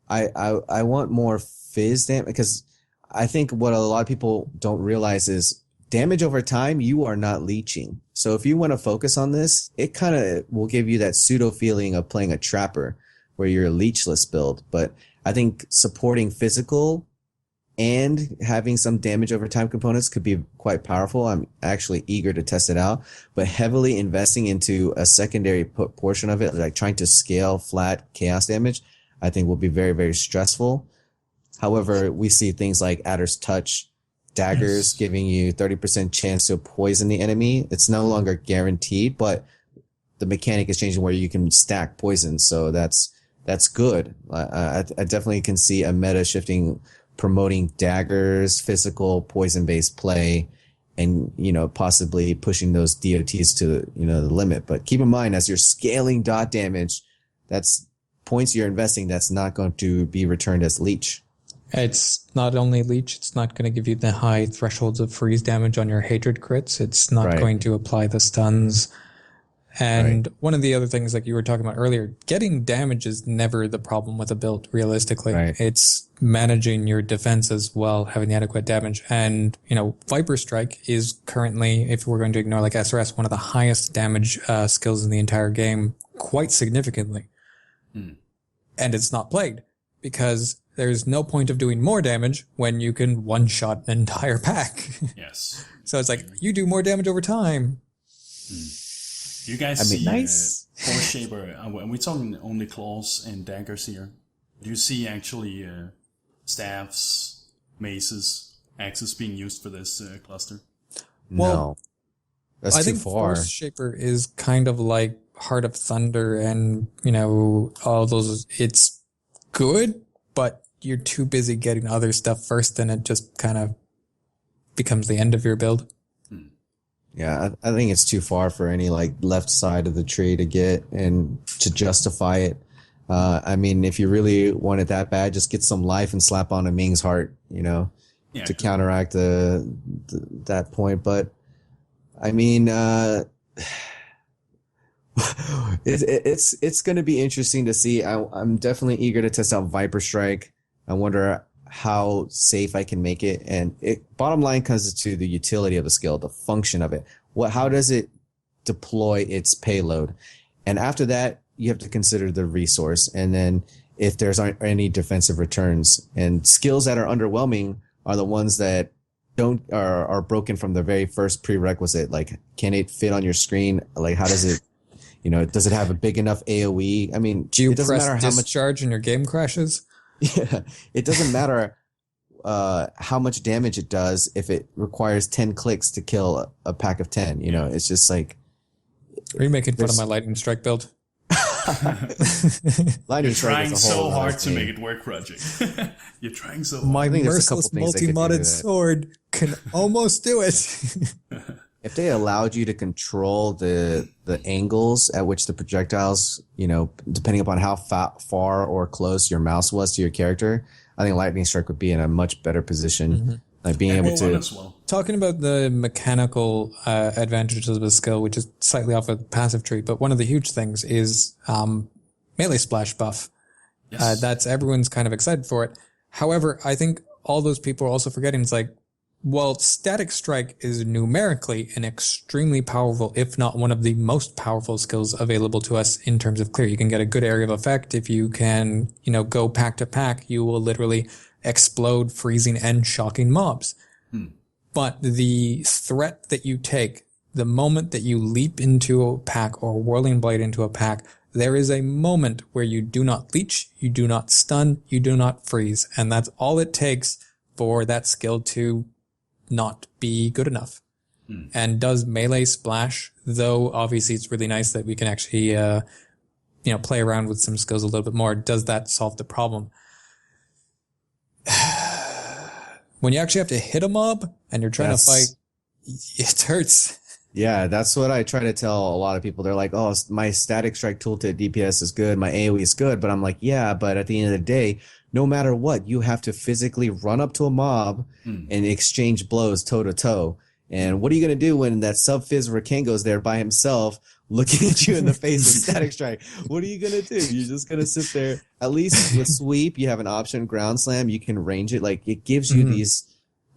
I want more fizz damage, because I think what a lot of people don't realize is damage over time, you are not leeching. So if you want to focus on this, it kind of will give you that pseudo feeling of playing a trapper where you're a leechless build. But I think supporting physical and having some damage over time components could be quite powerful. I'm actually eager to test it out, but heavily investing into a secondary portion of it, like trying to scale flat chaos damage, I think will be very, very stressful. However, we see things like Adder's Touch, daggers giving you 30% chance to poison the enemy. It's no longer guaranteed, but the mechanic is changing where you can stack poison. So that's good. I definitely can see a meta shifting, promoting daggers, physical poison based play, and, possibly pushing those DOTs to, the limit. But keep in mind, as you're scaling dot damage, that's points you're investing that's not going to be returned as leech. It's not only leech, it's not going to give you the high thresholds of freeze damage on your hatred crits. It's not going to apply the stuns. And one of the other things like you were talking about earlier, getting damage is never the problem with a build, realistically. It's managing your defense as well, having the adequate damage. And, Viper Strike is currently, if we're going to ignore like SRS, one of the highest damage skills in the entire game, quite significantly. And it's not played because there's no point of doing more damage when you can one-shot an entire pack. Yes. So it's like, you do more damage over time. Do you guys see Force Shaper? Are we talking only claws and daggers here? Do you see actually staffs, maces, axes being used for this cluster? No. That's I too think far. Force Shaper is kind of like Heart of Thunder and, all those. It's good, but you're too busy getting other stuff first, and it just kind of becomes the end of your build. Yeah, I think it's too far for any like left side of the tree to get and to justify it. I mean, if you really want it that bad, just get some life and slap on a Ming's heart, to counteract that point. But I mean, it's going to be interesting to see. I'm definitely eager to test out Viper Strike. I wonder how safe I can make it. And bottom line comes to the utility of the skill, the function of it. How does it deploy its payload? And after that, you have to consider the resource. And then if there's any defensive returns, and skills that are underwhelming are the ones that are broken from the very first prerequisite. Like, can it fit on your screen? Like, how does it, does it have a big enough AoE? I mean, do you it doesn't press matter how much discharge and your game crashes? Yeah, it doesn't matter how much damage it does if it requires 10 clicks to kill a pack of 10. It's just like. Are you making fun of my lightning strike build? You're trying so hard to make it work, Project. You're trying so hard. My merciless multi-modded sword can almost do it. If they allowed you to control the angles at which the projectiles, depending upon how far or close your mouse was to your character, I think Lightning Strike would be in a much better position. Like being able to. Talking about the mechanical advantages of the skill, which is slightly off of the passive tree, but one of the huge things is melee splash buff. Yes. That's everyone's kind of excited for it. However, I think all those people are also forgetting it's like, well, Static Strike is numerically an extremely powerful, if not one of the most powerful skills available to us in terms of clear. You can get a good area of effect. If you can, go pack to pack, you will literally explode, freezing, and shocking mobs. But the threat that you take, the moment that you leap into a pack or Whirling Blade into a pack, there is a moment where you do not leech, you do not stun, you do not freeze. And that's all it takes for that skill to not be good enough. and does melee splash, though obviously it's really nice that we can actually, play around with some skills a little bit more. Does that solve the problem? When you actually have to hit a mob and you're trying to fight, it hurts. Yeah, that's what I try to tell a lot of people. They're like, oh, my static strike tooltip DPS is good, my AoE is good. But I'm like, yeah, but at the end of the day, no matter what, you have to physically run up to a mob and exchange blows toe to toe. And what are you going to do when that sub-fizz Rakengo's there by himself looking at you in the face with static strike? What are you going to do? You're just going to sit there. At least with sweep, you have an option, ground slam, you can range it. Like, it gives you these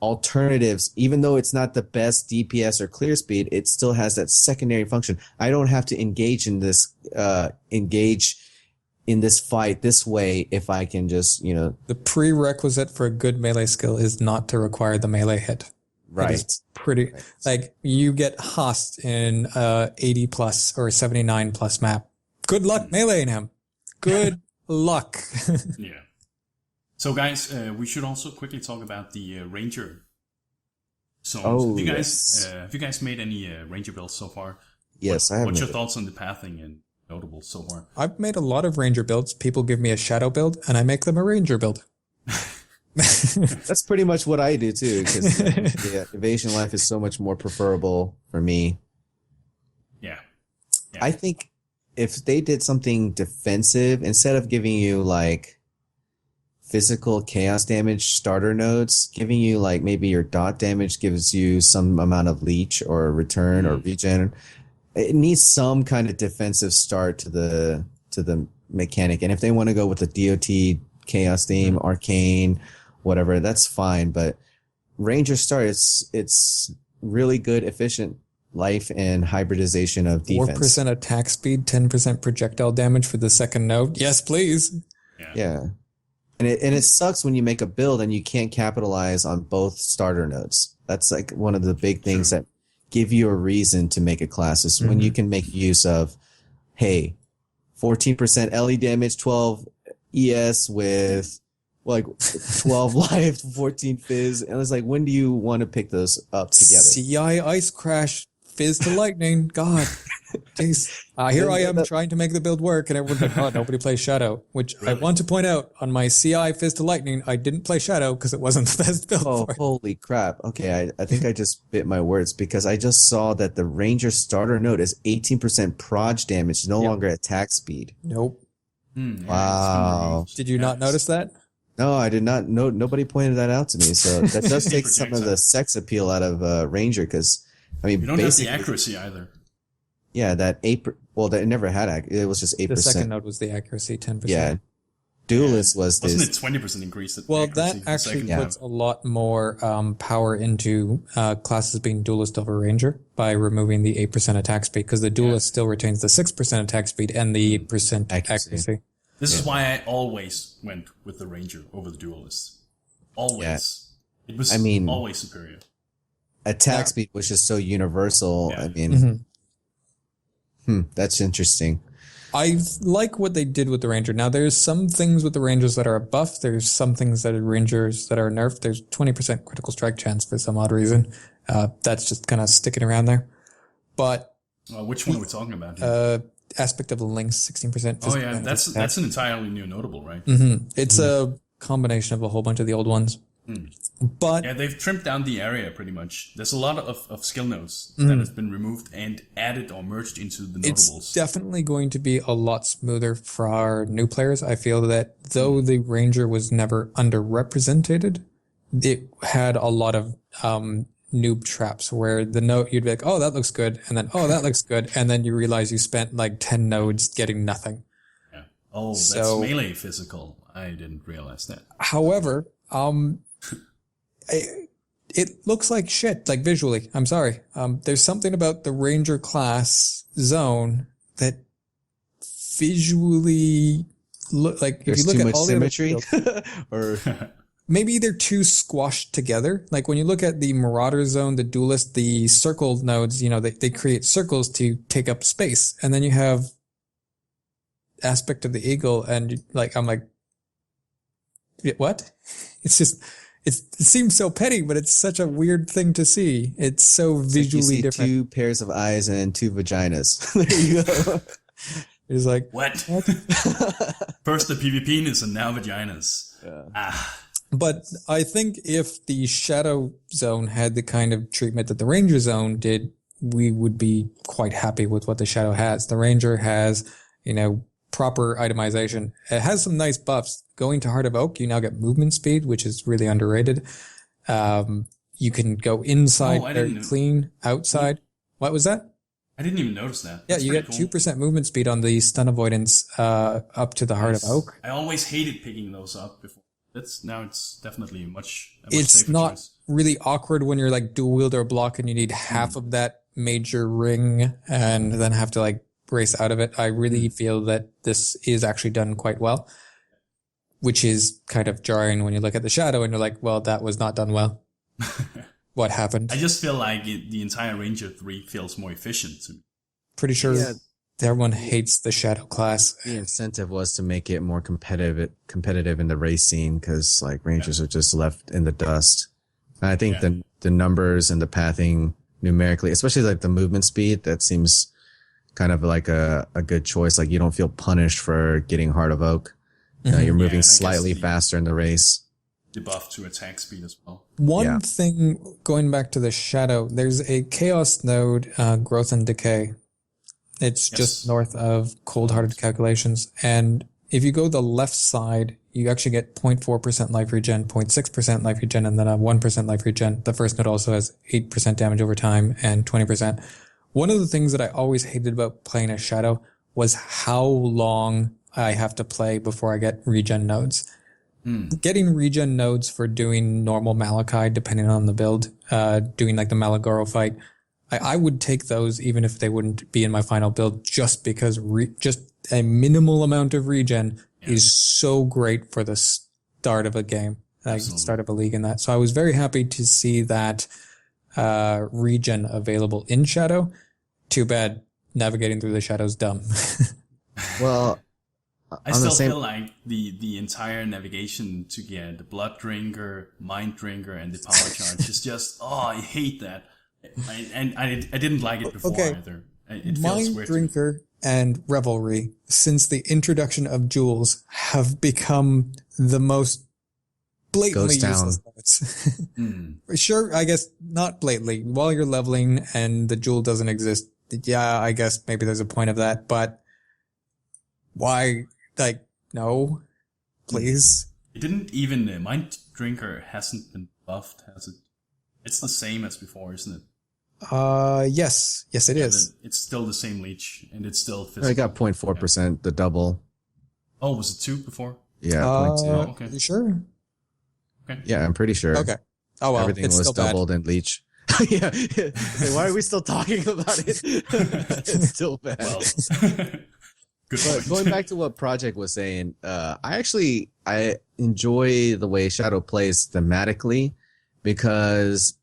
alternatives. Even though it's not the best DPS or clear speed, it still has that secondary function. I don't have to engage in this fight this way if I can just, The prerequisite for a good melee skill is not to require the melee hit. Right. Pretty, like, you get Host in 80 plus or 79 plus map. Good luck meleeing him. Good luck. Yeah. So guys, we should also quickly talk about the Ranger. So have you guys made any Ranger builds so far? Yes, I have. What's your thoughts on the pathing and notables so far? I've made a lot of Ranger builds. People give me a Shadow build, and I make them a Ranger build. That's pretty much what I do too, because evasion life is so much more preferable for me. Yeah. I think if they did something defensive, instead of giving you like physical chaos damage starter nodes, giving you like maybe your dot damage gives you some amount of leech or return or regen. It needs some kind of defensive start to the mechanic. And if they want to go with the DOT chaos theme, arcane, whatever, that's fine. But Ranger start, it's really good, efficient life and hybridization of defense. 4% attack speed, 10% projectile damage for the second node. Yes, please. Yeah. And it sucks when you make a build and you can't capitalize on both starter nodes. That's like one of the big things that give you a reason to make a class is when you can make use of, hey, 14% LE damage, 12 ES with like 12 life, 14 fizz. And it's like, when do you want to pick those up together? CI Ice Crash, fizz to lightning. God. Jeez. Here I am trying to make the build work, and everyone's like, oh, nobody plays Shadow. Which I want to point out, on my CI Fizz to Lightning, I didn't play Shadow because it wasn't the best build for it. Holy crap. Okay, I think I just bit my words because I just saw that the Ranger starter node is 18% proj damage, no longer attack speed. Nope. Wow. Did you not notice that? No, I did not. Nobody pointed that out to me. So that does take some of the sex appeal out of Ranger because, I mean, you don't have the accuracy either. Yeah, that 8%. Well, that never had it was just 8%. The second node was the accuracy, 10%. Yeah. Duelist was this. Wasn't it 20% increase? Well, that actually puts a lot more power into classes being Duelist over Ranger by removing the 8% attack speed, because the Duelist still retains the 6% attack speed and the 8% accuracy. This is why I always went with the Ranger over the Duelist. Always. Yeah. It was always superior. Attack speed was just so universal. Yeah. I mean... that's interesting. I like what they did with the Ranger. Now, there's some things with the Rangers that are a buff. There's some things that are Rangers that are nerfed. There's 20% critical strike chance for some odd reason. That's just kind of sticking around there. But which one are we talking about here? Aspect of the Links, 16%. Oh, yeah. That's an entirely new notable, right? It's a combination of a whole bunch of the old ones. But yeah, they've trimmed down the area pretty much. There's a lot of skill nodes that has been removed and added or merged into the notables. It's definitely going to be a lot smoother for our new players. I feel that though the Ranger was never underrepresented, it had a lot of noob traps where the node you'd be like, oh, that looks good, and then oh, that looks good, and then you realize you spent like 10 nodes getting nothing. Yeah. Oh, that's melee physical. I didn't realize that. However, it looks like shit, like visually. I'm sorry. There's something about the Ranger class zone that visually look like there's if you look too at much all symmetry, or maybe they're too squashed together. Like when you look at the Marauder zone, the Duelist, the circle nodes, they create circles to take up space, and then you have Aspect of the Eagle, and I'm like, what? It's just. it seems so petty, but it's such a weird thing to see. It's so visually you see different. 2 pairs of eyes and 2 vaginas. There you go. It's like, What? First the PvP and now vaginas. Yeah. But I think if the Shadow Zone had the kind of treatment that the Ranger Zone did, we would be quite happy with what the Shadow has. The Ranger has, proper itemization. It has some nice buffs. Going to Heart of Oak, you now get movement speed, which is really underrated. You can go inside very clean, outside. What was that? I didn't even notice that. Yeah, you get 2% movement speed on the stun avoidance up to the Heart of Oak. I always hated picking those up before. Now it's definitely a much it's safer not choice. Really awkward when you're like dual wielder or block and you need half of that major ring and then have to like race out of it. I really feel that this is actually done quite well, which is kind of jarring when you look at the Shadow and you're like, well, that was not done well. What happened? I just feel like the entire Ranger 3 feels more efficient to me. Pretty sure everyone hates the Shadow class. The incentive was to make it more competitive in the race scene because like Rangers are just left in the dust. And I think the numbers and the pathing numerically, especially like the movement speed, that seems kind of like a good choice. Like you don't feel punished for getting Heart of Oak. You're moving slightly faster in the race. The buff to attack speed as well. One thing, going back to the Shadow, there's a Chaos node, Growth and Decay. It's just north of Cold-Hearted Calculations. And if you go the left side, you actually get 0.4% life regen, 0.6% life regen, and then a 1% life regen. The first node also has 8% damage over time and 20%. One of the things that I always hated about playing a Shadow was how long I have to play before I get regen nodes. Getting regen nodes for doing normal Malachi, depending on the build, doing like the Malagoro fight, I would take those even if they wouldn't be in my final build, just because just a minimal amount of regen is so great for the start of a game, like start of a league and that. So I was very happy to see that regen available in Shadow. Too bad navigating through the Shadow's dumb. Well, I still feel like the entire navigation to get the Blood Drinker, Mind Drinker, and the Power Charge is just, I hate that. I didn't like it before either. It feels Mind weird. Drinker and Revelry, since the introduction of jewels, have become the most blatantly useless nodes. Sure, I guess not blatantly. While you're leveling and the jewel doesn't exist, yeah, I guess maybe there's a point of that, but why? Like, no, please. It didn't even, Mind Drinker hasn't been buffed, has it? It's the same as before, isn't it? Yes, it is. It's still the same leech, and it's still physical. I got 0.4%, the double. Oh, was it 2 before? Yeah, 0.2. Oh, okay. You sure? Okay. Yeah, I'm pretty sure. Okay. Oh well, everything it's was still doubled in leech. Yeah. Why are we still talking about it? It's still bad. Well, good But point. going back to what Project was saying, I enjoy the way Shadow plays thematically because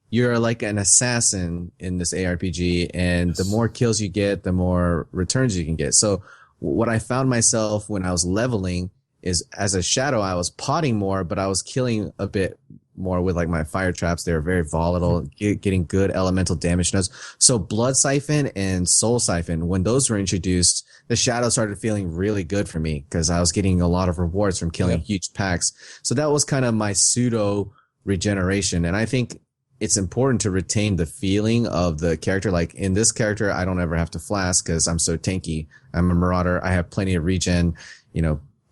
you're like an assassin in this ARPG, and the more kills you get, the more returns you can get. So what I found myself when I was leveling is, as a Shadow, I was potting more, but I was killing a bit more with like my fire traps. They were very volatile, getting good elemental damage nodes. So Blood Siphon and Soul Siphon, when those were introduced, the Shadow started feeling really good for me because I was getting a lot of rewards from killing huge packs. So that was kind of my pseudo regeneration. And I think it's important to retain the feeling of the character. Like in this character, I don't ever have to flask because I'm so tanky. I'm a Marauder. I have plenty of regen.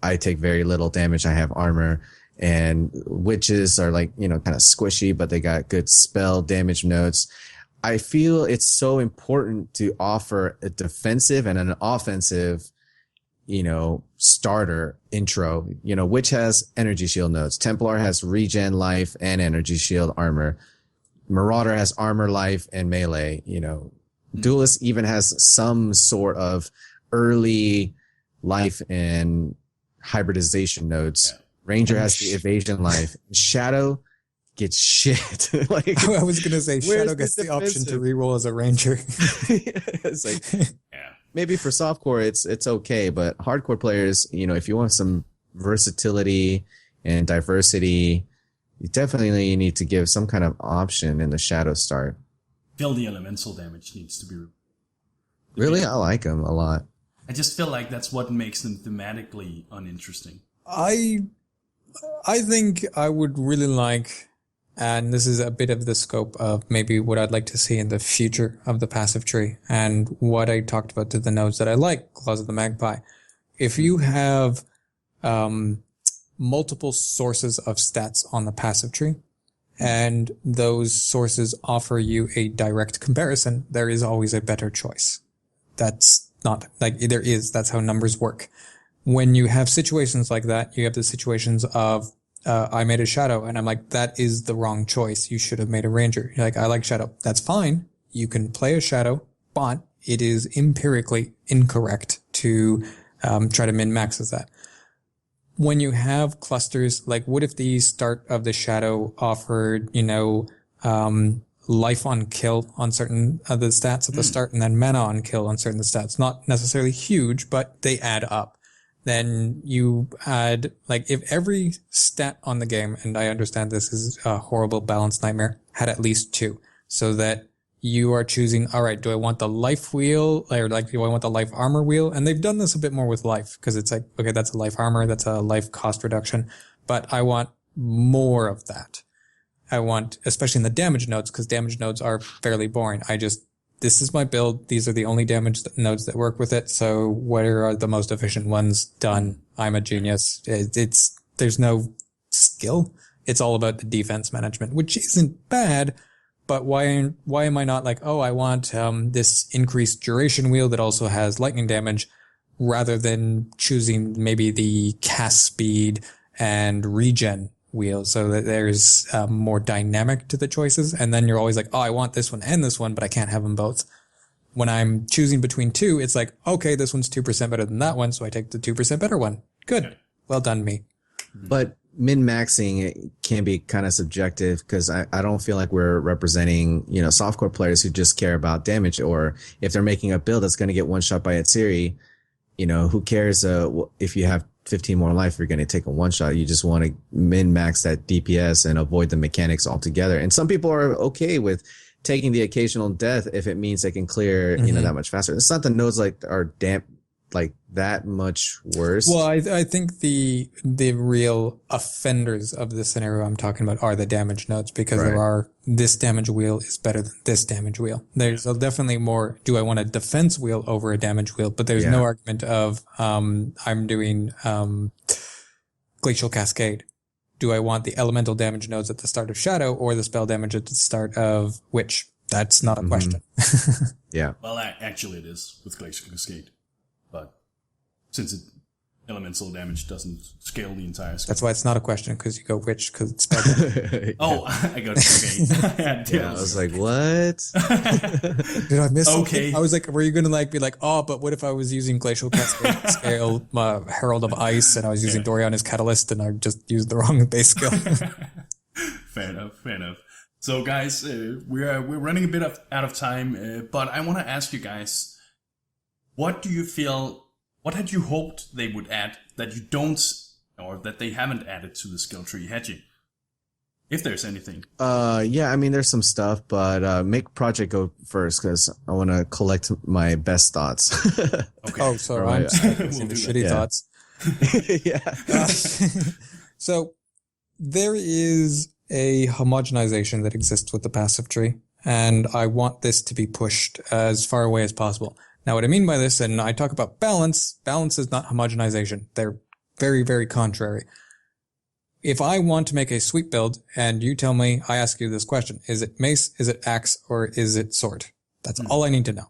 I take very little damage. I have armor. And witches are like, kind of squishy, but they got good spell damage nodes. I feel it's so important to offer a defensive and an offensive, starter intro, which has energy shield nodes. Templar has regen life and energy shield armor. Marauder has armor life and melee, Duelist even has some sort of early life and hybridization nodes. Yeah. Ranger has the evasion life. Shadow gets shit. Like, I was gonna say Shadow gets the option to reroll as a Ranger. It's like, maybe for softcore it's okay, but hardcore players, if you want some versatility and diversity, You definitely need to give some kind of option in the shadow start. Feel the elemental damage needs to be. Really, I like them a lot. I just feel like that's what makes them thematically uninteresting. I think I would really like, and this is a bit of the scope of maybe what I'd like to see in the future of the passive tree, and what I talked about to the nodes that I like, Claws of the Magpie. If you have multiple sources of stats on the passive tree, and those sources offer you a direct comparison, there is always a better choice. That's not, like, that's how numbers work. When you have situations like that, you have the situations of, I made a shadow, and I'm like, that is the wrong choice. You should have made a ranger. You're like, I like shadow. That's fine. You can play a shadow, but it is empirically incorrect to try to min-max as that. When you have clusters, like, what if the start of the shadow offered, life on kill on certain of the stats at the start, and then mana on kill on certain stats? Not necessarily huge, but they add up. Then you add, like, if every stat on the game, and I understand this is a horrible balance nightmare, had at least 2, so that you are choosing, all right, do I want the life wheel, or like, do I want the life armor wheel? And they've done this a bit more with life, because it's like, okay, that's a life armor, that's a life cost reduction, but I want more of that. I want, especially in the damage nodes, because damage nodes are fairly boring. This is my build. These are the only damage nodes that work with it. So where are the most efficient ones? Done. I'm a genius. There's no skill. It's all about the defense management, which isn't bad. But why am I not like, oh, I want this increased duration wheel that also has lightning damage, rather than choosing maybe the cast speed and regen wheel, so that there's more dynamic to the choices. And then you're always like, oh, I want this one and this one, but I can't have them both. When I'm choosing between 2, it's like, okay, this one's 2% better than that one, so I take the 2% better one. Good. Well done, me. But min-maxing can be kind of subjective, because I don't feel like we're representing, softcore players who just care about damage, or if they're making a build that's going to get one shot by Atsiri, who cares if you have 15 more life, you're going to take a one shot. You just want to min-max that DPS and avoid the mechanics altogether. And some people are okay with taking the occasional death if it means they can clear, that much faster. It's not the nodes are that much worse. Well, I think the real offenders of the scenario I'm talking about are the damage nodes, because this damage wheel is better than this damage wheel. There's definitely more, do I want a defense wheel over a damage wheel? But there's no argument of, I'm doing, Glacial Cascade. Do I want the elemental damage nodes at the start of Shadow, or the spell damage at the start of Witch? That's not a question. Yeah. Well, actually it is with Glacial Cascade. But since elemental damage doesn't scale the entire scale. That's why it's not a question, because you go Witch, because it's spell damage. Oh, I got it. Okay. I was like, what? Did I miss something? Okay. I was like, were you going to be like, oh, but what if I was using Glacial Cascade scale, Herald of Ice, and I was using Doriana's Catalyst, and I just used the wrong base skill? Fair enough. So guys, we're running a bit out of time, but I want to ask you guys, what do you feel, what had you hoped they would add that you don't, or that they haven't added to the skill tree hedging? If there's anything. There's some stuff, but make Project go first, because I want to collect my best thoughts. Okay. Oh, so I'm saying the shitty thoughts. Yeah. So there is a homogenization that exists with the passive tree, and I want this to be pushed as far away as possible. Now, what I mean by this, and I talk about balance is not homogenization. They're very, very contrary. If I want to make a sweep build, and you tell me, I ask you this question, is it mace, is it axe, or is it sword? That's all I need to know.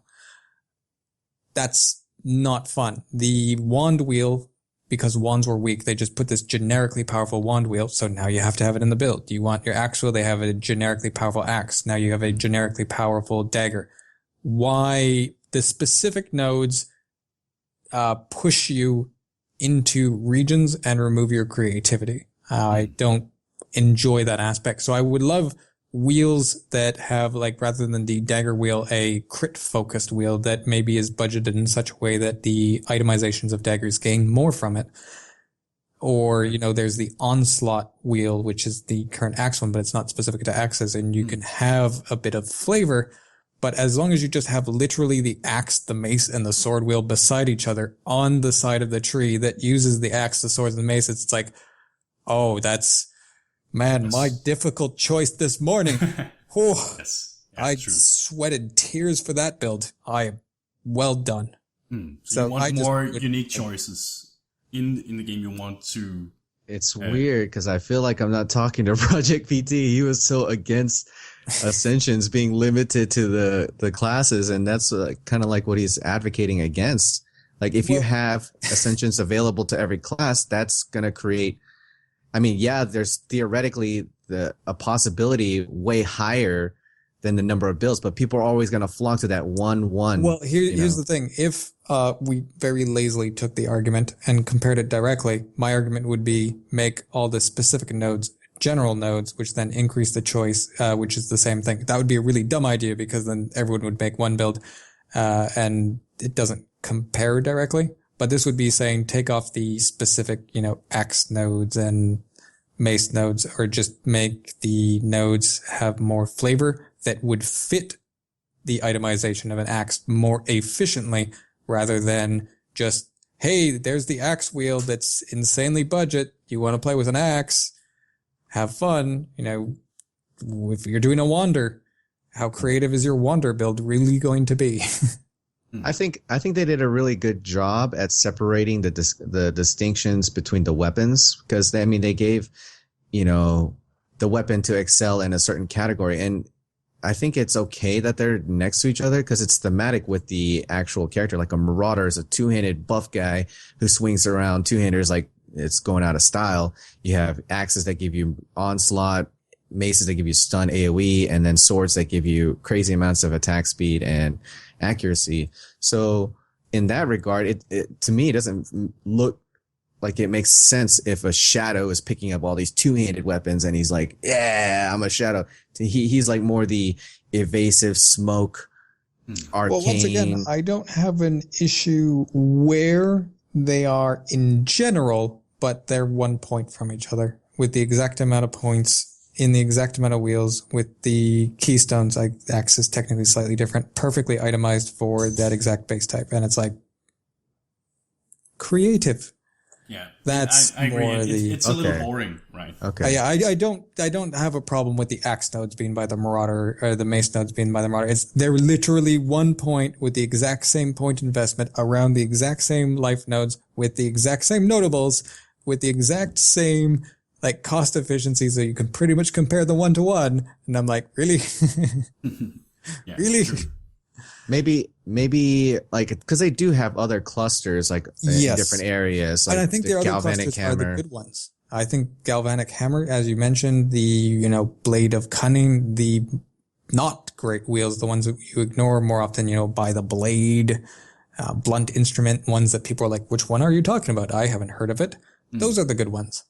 That's not fun. The wand wheel, because wands were weak, they just put this generically powerful wand wheel, so now you have to have it in the build. You want your axe wheel, they have a generically powerful axe. Now you have a generically powerful dagger. Why the specific nodes push you into regions and remove your creativity? I don't enjoy that aspect. So I would love wheels that have, like, rather than the dagger wheel, a crit focused wheel that maybe is budgeted in such a way that the itemizations of daggers gain more from it. Or, you know, there's the onslaught wheel, which is the current axe one, but it's not specific to axes, and you can have a bit of flavor. But as long as you just have literally the axe, the mace, and the sword wheel beside each other on the side of the tree that uses the axe, the sword, and the mace, it's like, oh, that's my difficult choice this morning. Oh, Yes. I sweated tears for that build. Well done. So you want more unique choices in the game. You want to. It's weird because I feel like I'm not talking to Project PT. He was so against Ascensions being limited to the classes, and that's kind of like what he's advocating against. Like if you have Ascensions available to every class, that's going to create, I mean, yeah, there's theoretically a possibility way higher than the number of builds, but people are always going to flock to that one. Well, here's the thing. If we very lazily took the argument and compared it directly, my argument would be make all the specific nodes general nodes, which then increase the choice, which is the same thing. That would be a really dumb idea because then everyone would make one build, and it doesn't compare directly. But this would be saying take off the specific, you know, axe nodes and mace nodes, or just make the nodes have more flavor that would fit the itemization of an axe more efficiently, rather than just, hey, there's the axe wheel that's insanely budget. You want to play with an axe? Have fun. You know, if you're doing a wander, how creative is your wander build really going to be? I think they did a really good job at separating the distinctions between the weapons, because they gave, you know, the weapon to excel in a certain category, and I think it's okay that they're next to each other because it's thematic with the actual character. Like a Marauder is a two-handed buff guy who swings around two-handers like it's going out of style. You have axes that give you onslaught, maces that give you stun AoE, and then swords that give you crazy amounts of attack speed and accuracy. So in that regard, it to me, it doesn't look like it makes sense if a Shadow is picking up all these two-handed weapons and he's like, yeah, I'm a Shadow. He's like more the evasive smoke, arcane. Well, once again, I don't have an issue where they are in general, but they're 1 point from each other with the exact amount of points in the exact amount of wheels with the keystones. Axe is technically slightly different, perfectly itemized for that exact base type. And it's like creative. Yeah, that's I agree. more It's a little boring, right? Okay. Yeah, I don't have a problem with the axe nodes being by the Marauder or the mace nodes being by the Marauder. They're literally 1 point with the exact same point investment around the exact same life nodes with the exact same notables with the exact same like cost efficiency, so you can pretty much compare the 1-to-1. And I'm like, really? Yeah, really? true. Maybe like, because they do have other clusters like in different areas. Like and I think the other Galvanic clusters Hammer. are the good ones. I think Galvanic Hammer, as you mentioned, the, you know, Blade of Cunning, the not great wheels, the ones that you ignore more often, you know, by the Blade, Blunt Instrument, ones that people are like, which one are you talking about? I haven't heard of it. Those are the good ones.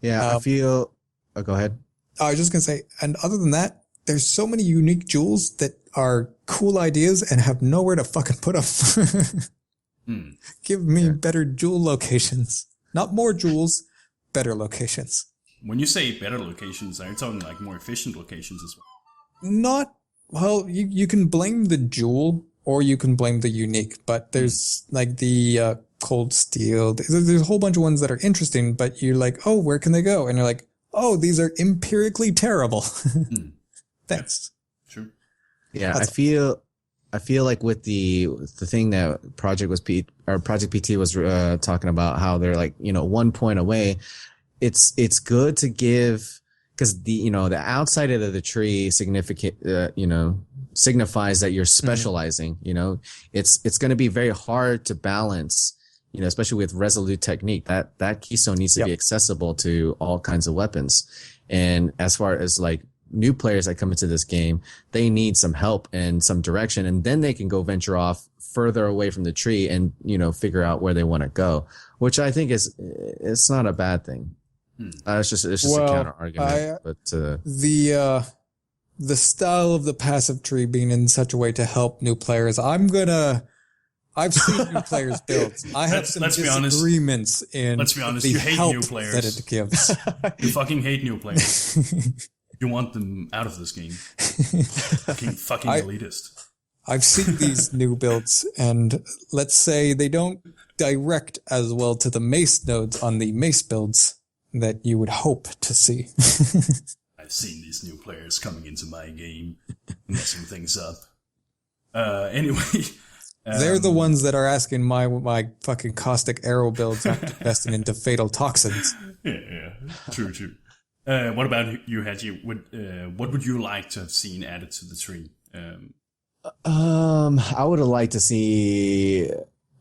Yeah, I feel. Oh, go ahead. I was just going to say, and other than that, there's so many unique jewels that are cool ideas and have nowhere to fucking put them. Give me better jewel locations. Not more jewels, better locations. When you say better locations, are you talking like more efficient locations as well? Not, well, you can blame the jewel or you can blame the unique, but there's like the cold steel. There's a whole bunch of ones that are interesting, but you're like, oh, where can they go? And you're like, oh, these are empirically terrible. Thanks. Yeah, true. Yeah, I feel like with the thing that Project PT was talking about, how they're like, you know, 1 point away. It's good to give, because the outside of the tree signifies that you're specializing. You know, it's going to be very hard to balance. You know, especially with resolute technique, that keystone needs to be accessible to all kinds of weapons. And as far as like new players that come into this game, they need some help and some direction, and then they can go venture off further away from the tree and, you know, figure out where they want to go, which I think it's not a bad thing. It's just a counter argument. But the style of the passive tree being in such a way to help new players, I'm I've seen new players' builds. I have some disagreements in let's be honest, the you hate help new players. that it gives. You fucking hate new players. You want them out of this game. Fucking elitist. I've seen these new builds, and let's say they don't direct as well to the mace nodes on the mace builds that you would hope to see. I've seen these new players coming into my game, messing things up. Anyway... They're the ones that are asking my fucking caustic arrow builds after investing into fatal toxins. Yeah. True. What about you, Haji? What would you like to have seen added to the tree? I would have liked to see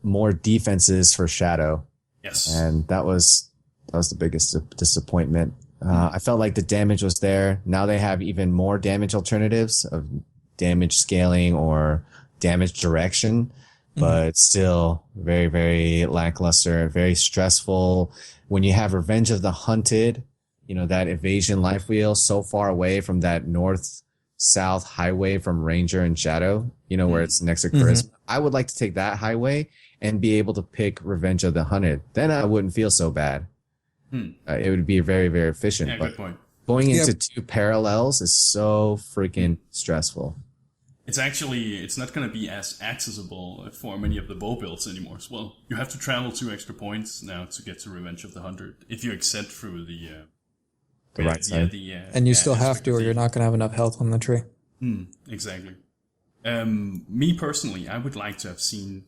more defenses for Shadow. Yes. And that was the biggest disappointment. I felt like the damage was there. Now they have even more damage alternatives of damage scaling or damage direction, but still very, very lackluster, very stressful. When you have Revenge of the Hunted, that evasion life wheel so far away from that north-south highway from Ranger and Shadow, where it's next to Charisma. I would like to take that highway and be able to pick Revenge of the Hunted. Then I wouldn't feel so bad. It would be very, very efficient. Yeah, good point. Going into two parallels is so freaking stressful. It's not going to be as accessible for many of the bow builds anymore as well. You have to travel 2 extra points now to get to Revenge of the Hunted if you exit through the right side. And you still have to, or you're not going to have enough health on the tree. Exactly. Me personally, I would like to have seen...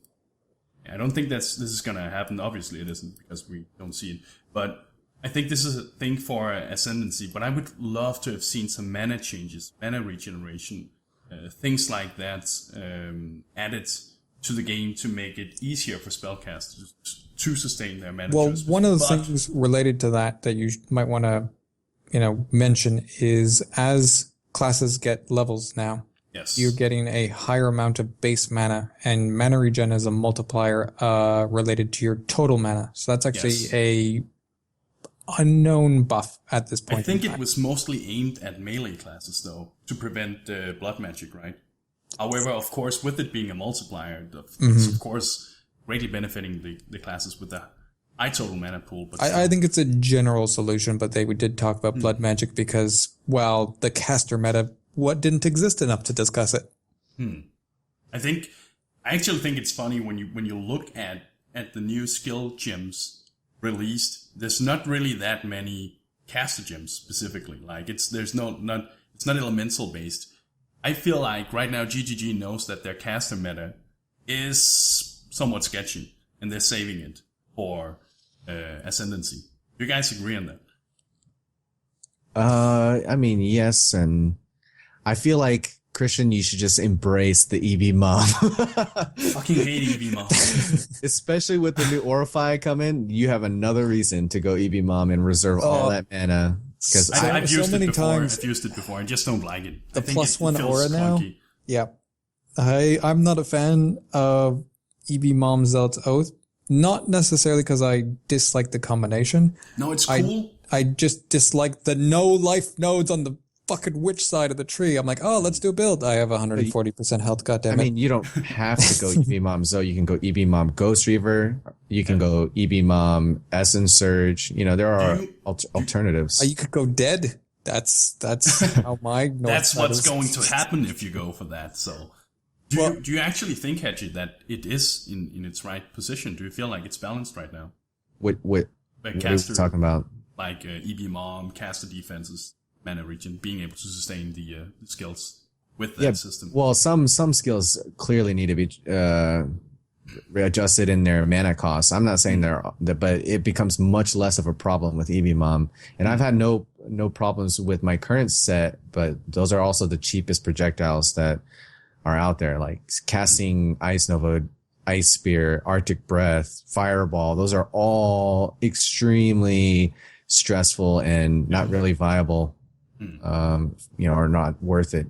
I don't think this is going to happen. Obviously, it isn't because we don't see it. But I think this is a thing for Ascendancy. But I would love to have seen some mana changes, mana regeneration, things like that added to the game to make it easier for spellcasters to sustain their mana. Well, one of the things related to that you might want to, mention is as classes get levels now, you're getting a higher amount of base mana, and mana regen is a multiplier related to your total mana. So that's actually a unknown buff at this point. I think it was mostly aimed at melee classes, though, to prevent blood magic, right? However, of course, with it being a multiplier, it's of course greatly benefiting the classes with the high total mana pool. But I think it's a general solution, but we did talk about blood magic because, well, the caster meta didn't exist enough to discuss it. I actually think it's funny when you look at the new skill gems released. There's not really that many caster gems specifically. Like it's not elemental based. I feel like right now GGG knows that their caster meta is somewhat sketchy, and they're saving it for Ascendancy. Do you guys agree on that? I mean, yes, and I feel like Christian, you should just embrace the EB Mom. Fucking hate EB Mom. Especially with the new Orify coming, you have another reason to go EB Mom and reserve all that mana. Because I've used it before. I just don't like it. The +1 aura now. Yeah, I'm not a fan of EB Mom Zealot's Oath. Not necessarily because I dislike the combination. No, it's cool. I just dislike the no life nodes on the fucking witch side of the tree. I'm like, let's do a build. I have 140% health, goddammit. I mean, you don't have to go EB Mom Zoe. You can go EB Mom Ghost Reaver. You can go EB Mom Essence Surge. There are alternatives. You could go dead. That's how my that's what's going to happen if you go for that. So do you actually think, Hedgie, that it is in its right position? Do you feel like it's balanced right now? What are you talking about? Like EB Mom, caster defenses, mana regen, being able to sustain the skills with that system. Well, some skills clearly need to be readjusted in their mana costs. I'm not saying but it becomes much less of a problem with EB Mom. And I've had no problems with my current set, but those are also the cheapest projectiles that are out there, like casting Ice Nova, Ice Spear, Arctic Breath, Fireball. Those are all extremely stressful and not really viable. Are not worth it.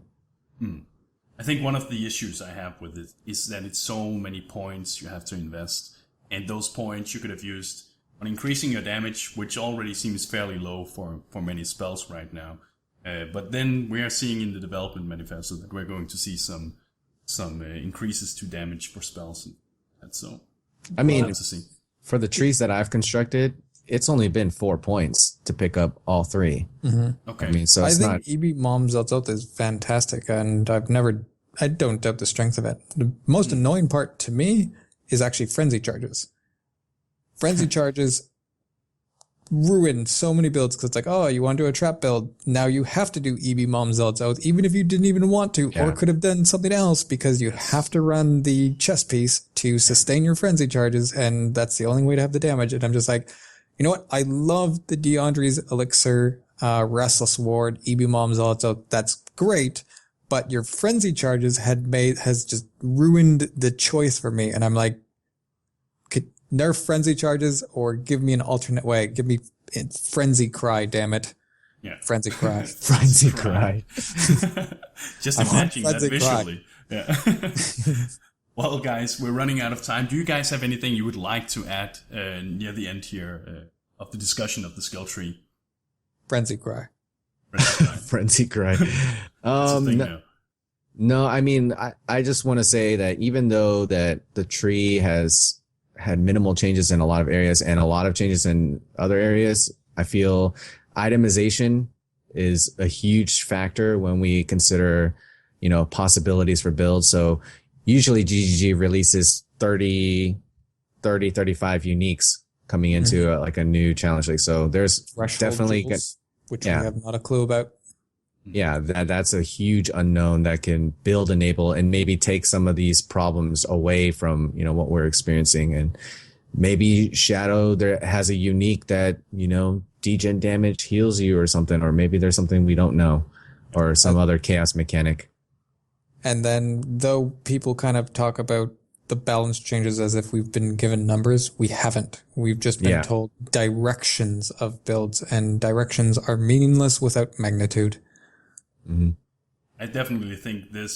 I think one of the issues I have with it is that it's so many points you have to invest, and those points you could have used on increasing your damage, which already seems fairly low for many spells right now. But then we are seeing in the development manifesto that we're going to see some increases to damage for spells. That's so. I mean, we'll have to see. for the trees that I've constructed, it's only been 4 points to pick up all 3. Okay. I mean, so I it's think not. EB Mom Zeltzot is fantastic, and I don't doubt the strength of it. The most annoying part to me is actually frenzy charges. Frenzy charges ruin so many builds because it's like, oh, you want to do a trap build. Now you have to do EB Mom Zeltzot, even if you didn't even want to, or could have done something else because you have to run the chess piece to sustain your frenzy charges, and that's the only way to have the damage. And I'm just like, you know what? I love the DeAndre's Elixir, Restless Ward, EB Mom Zeltzot. That's great. But your frenzy charges has just ruined the choice for me. And I'm like, nerf frenzy charges or give me an alternate way. Give me frenzy cry, damn it. Yeah. Frenzy cry. Frenzy cry. Just imagine that visually. Cry. Yeah. Well, guys, we're running out of time. Do you guys have anything you would like to add near the end here of the discussion of the skill tree? Frenzy cry. Frenzy cry. No, I mean, I just want to say that even though that the tree has had minimal changes in a lot of areas and a lot of changes in other areas, I feel itemization is a huge factor when we consider, possibilities for builds. So usually GGG releases 35 uniques coming into like a new challenge league. So there's Threshold definitely, jewels, which we have not a clue about. Yeah, that's a huge unknown that can build, enable, and maybe take some of these problems away from, what we're experiencing. And maybe Shadow there has a unique that, degen damage heals you or something, or maybe there's something we don't know, or some other chaos mechanic. And then though people kind of talk about the balance changes as if we've been given numbers, we haven't. We've just been told directions of builds, and directions are meaningless without magnitude. Mm-hmm. I definitely think the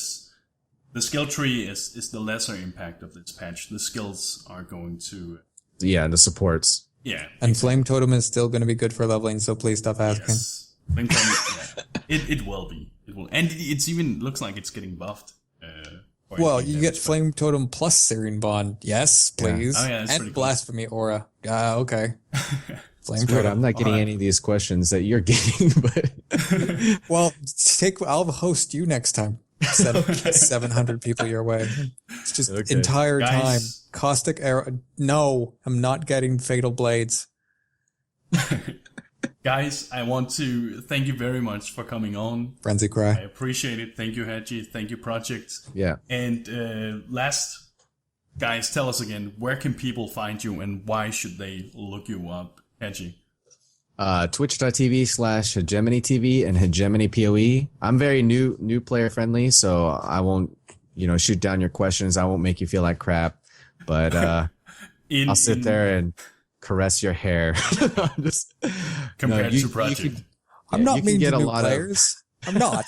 skill tree is the lesser impact of this patch. The skills are going to... Yeah, the supports. Yeah. And Flame Totem is still going to be good for leveling, so please stop asking. Yes. Flame Totem, it will be. It will. And it's even looks like it's getting buffed. Well, you get Flame Totem plus Searing Bond. Yes, please. Yeah. Oh, yeah, that's pretty and cool. Blasphemy Aura. Okay. Flame Good. Totem. I'm not getting any of these questions that you're getting, but well, I'll host you next time. Send 700 people your way. It's just entire time. Caustic Arrow. No, I'm not getting Fatal Blades. Guys, I want to thank you very much for coming on. Frenzy I Cry. appreciate it. Thank you, Hedgie. Thank you, Project. Yeah. And last, guys, tell us again, where can people find you and why should they look you up, Hedgie? Twitch.tv/Hegemony TV and Hegemony PoE. I'm very new player friendly, so I won't, shoot down your questions. I won't make you feel like crap, but I'll sit there and caress your hair. Compared to Project. I'm not mean to new players. I'm not.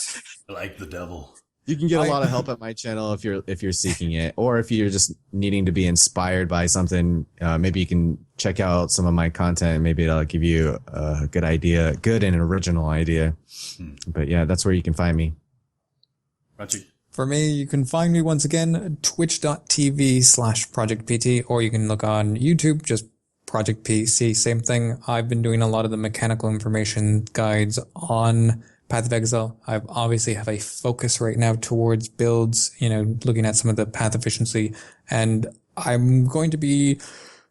Like the devil. You can get a lot of help at my channel if you're seeking it, or if you're just needing to be inspired by something. Maybe you can check out some of my content. Maybe it'll give you a good and original idea. But yeah, that's where you can find me. Project. For me, you can find me once again, twitch.tv/ProjectPT, or you can look on YouTube, just Project PC, same thing. I've been doing a lot of the mechanical information guides on Path of Exile. I obviously have a focus right now towards builds, looking at some of the path efficiency, and I'm going to be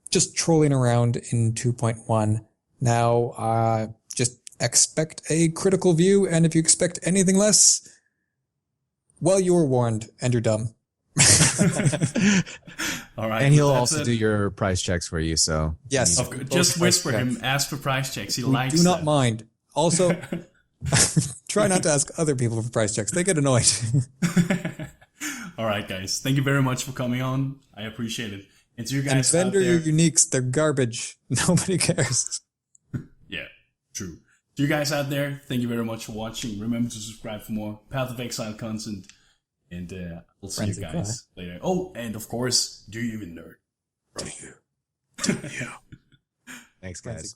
just trolling around in 2.1. Now, just expect a critical view, and if you expect anything less, well, you were warned, and you're dumb. All right. And he'll also do your price checks for you, so. Yes. Just whisper him, ask for price checks. He likes do not that. mind. Also, try not to ask other people for price checks. They get annoyed. All right, guys. Thank you very much for coming on. I appreciate it. And to you guys and out there. your uniques, they're garbage. Nobody cares. Yeah, true. To you guys out there, thank you very much for watching. Remember to subscribe for more Path of Exile content. And we'll see you guys later. Oh, and of course, do you even nerd? Do you? Thanks, guys.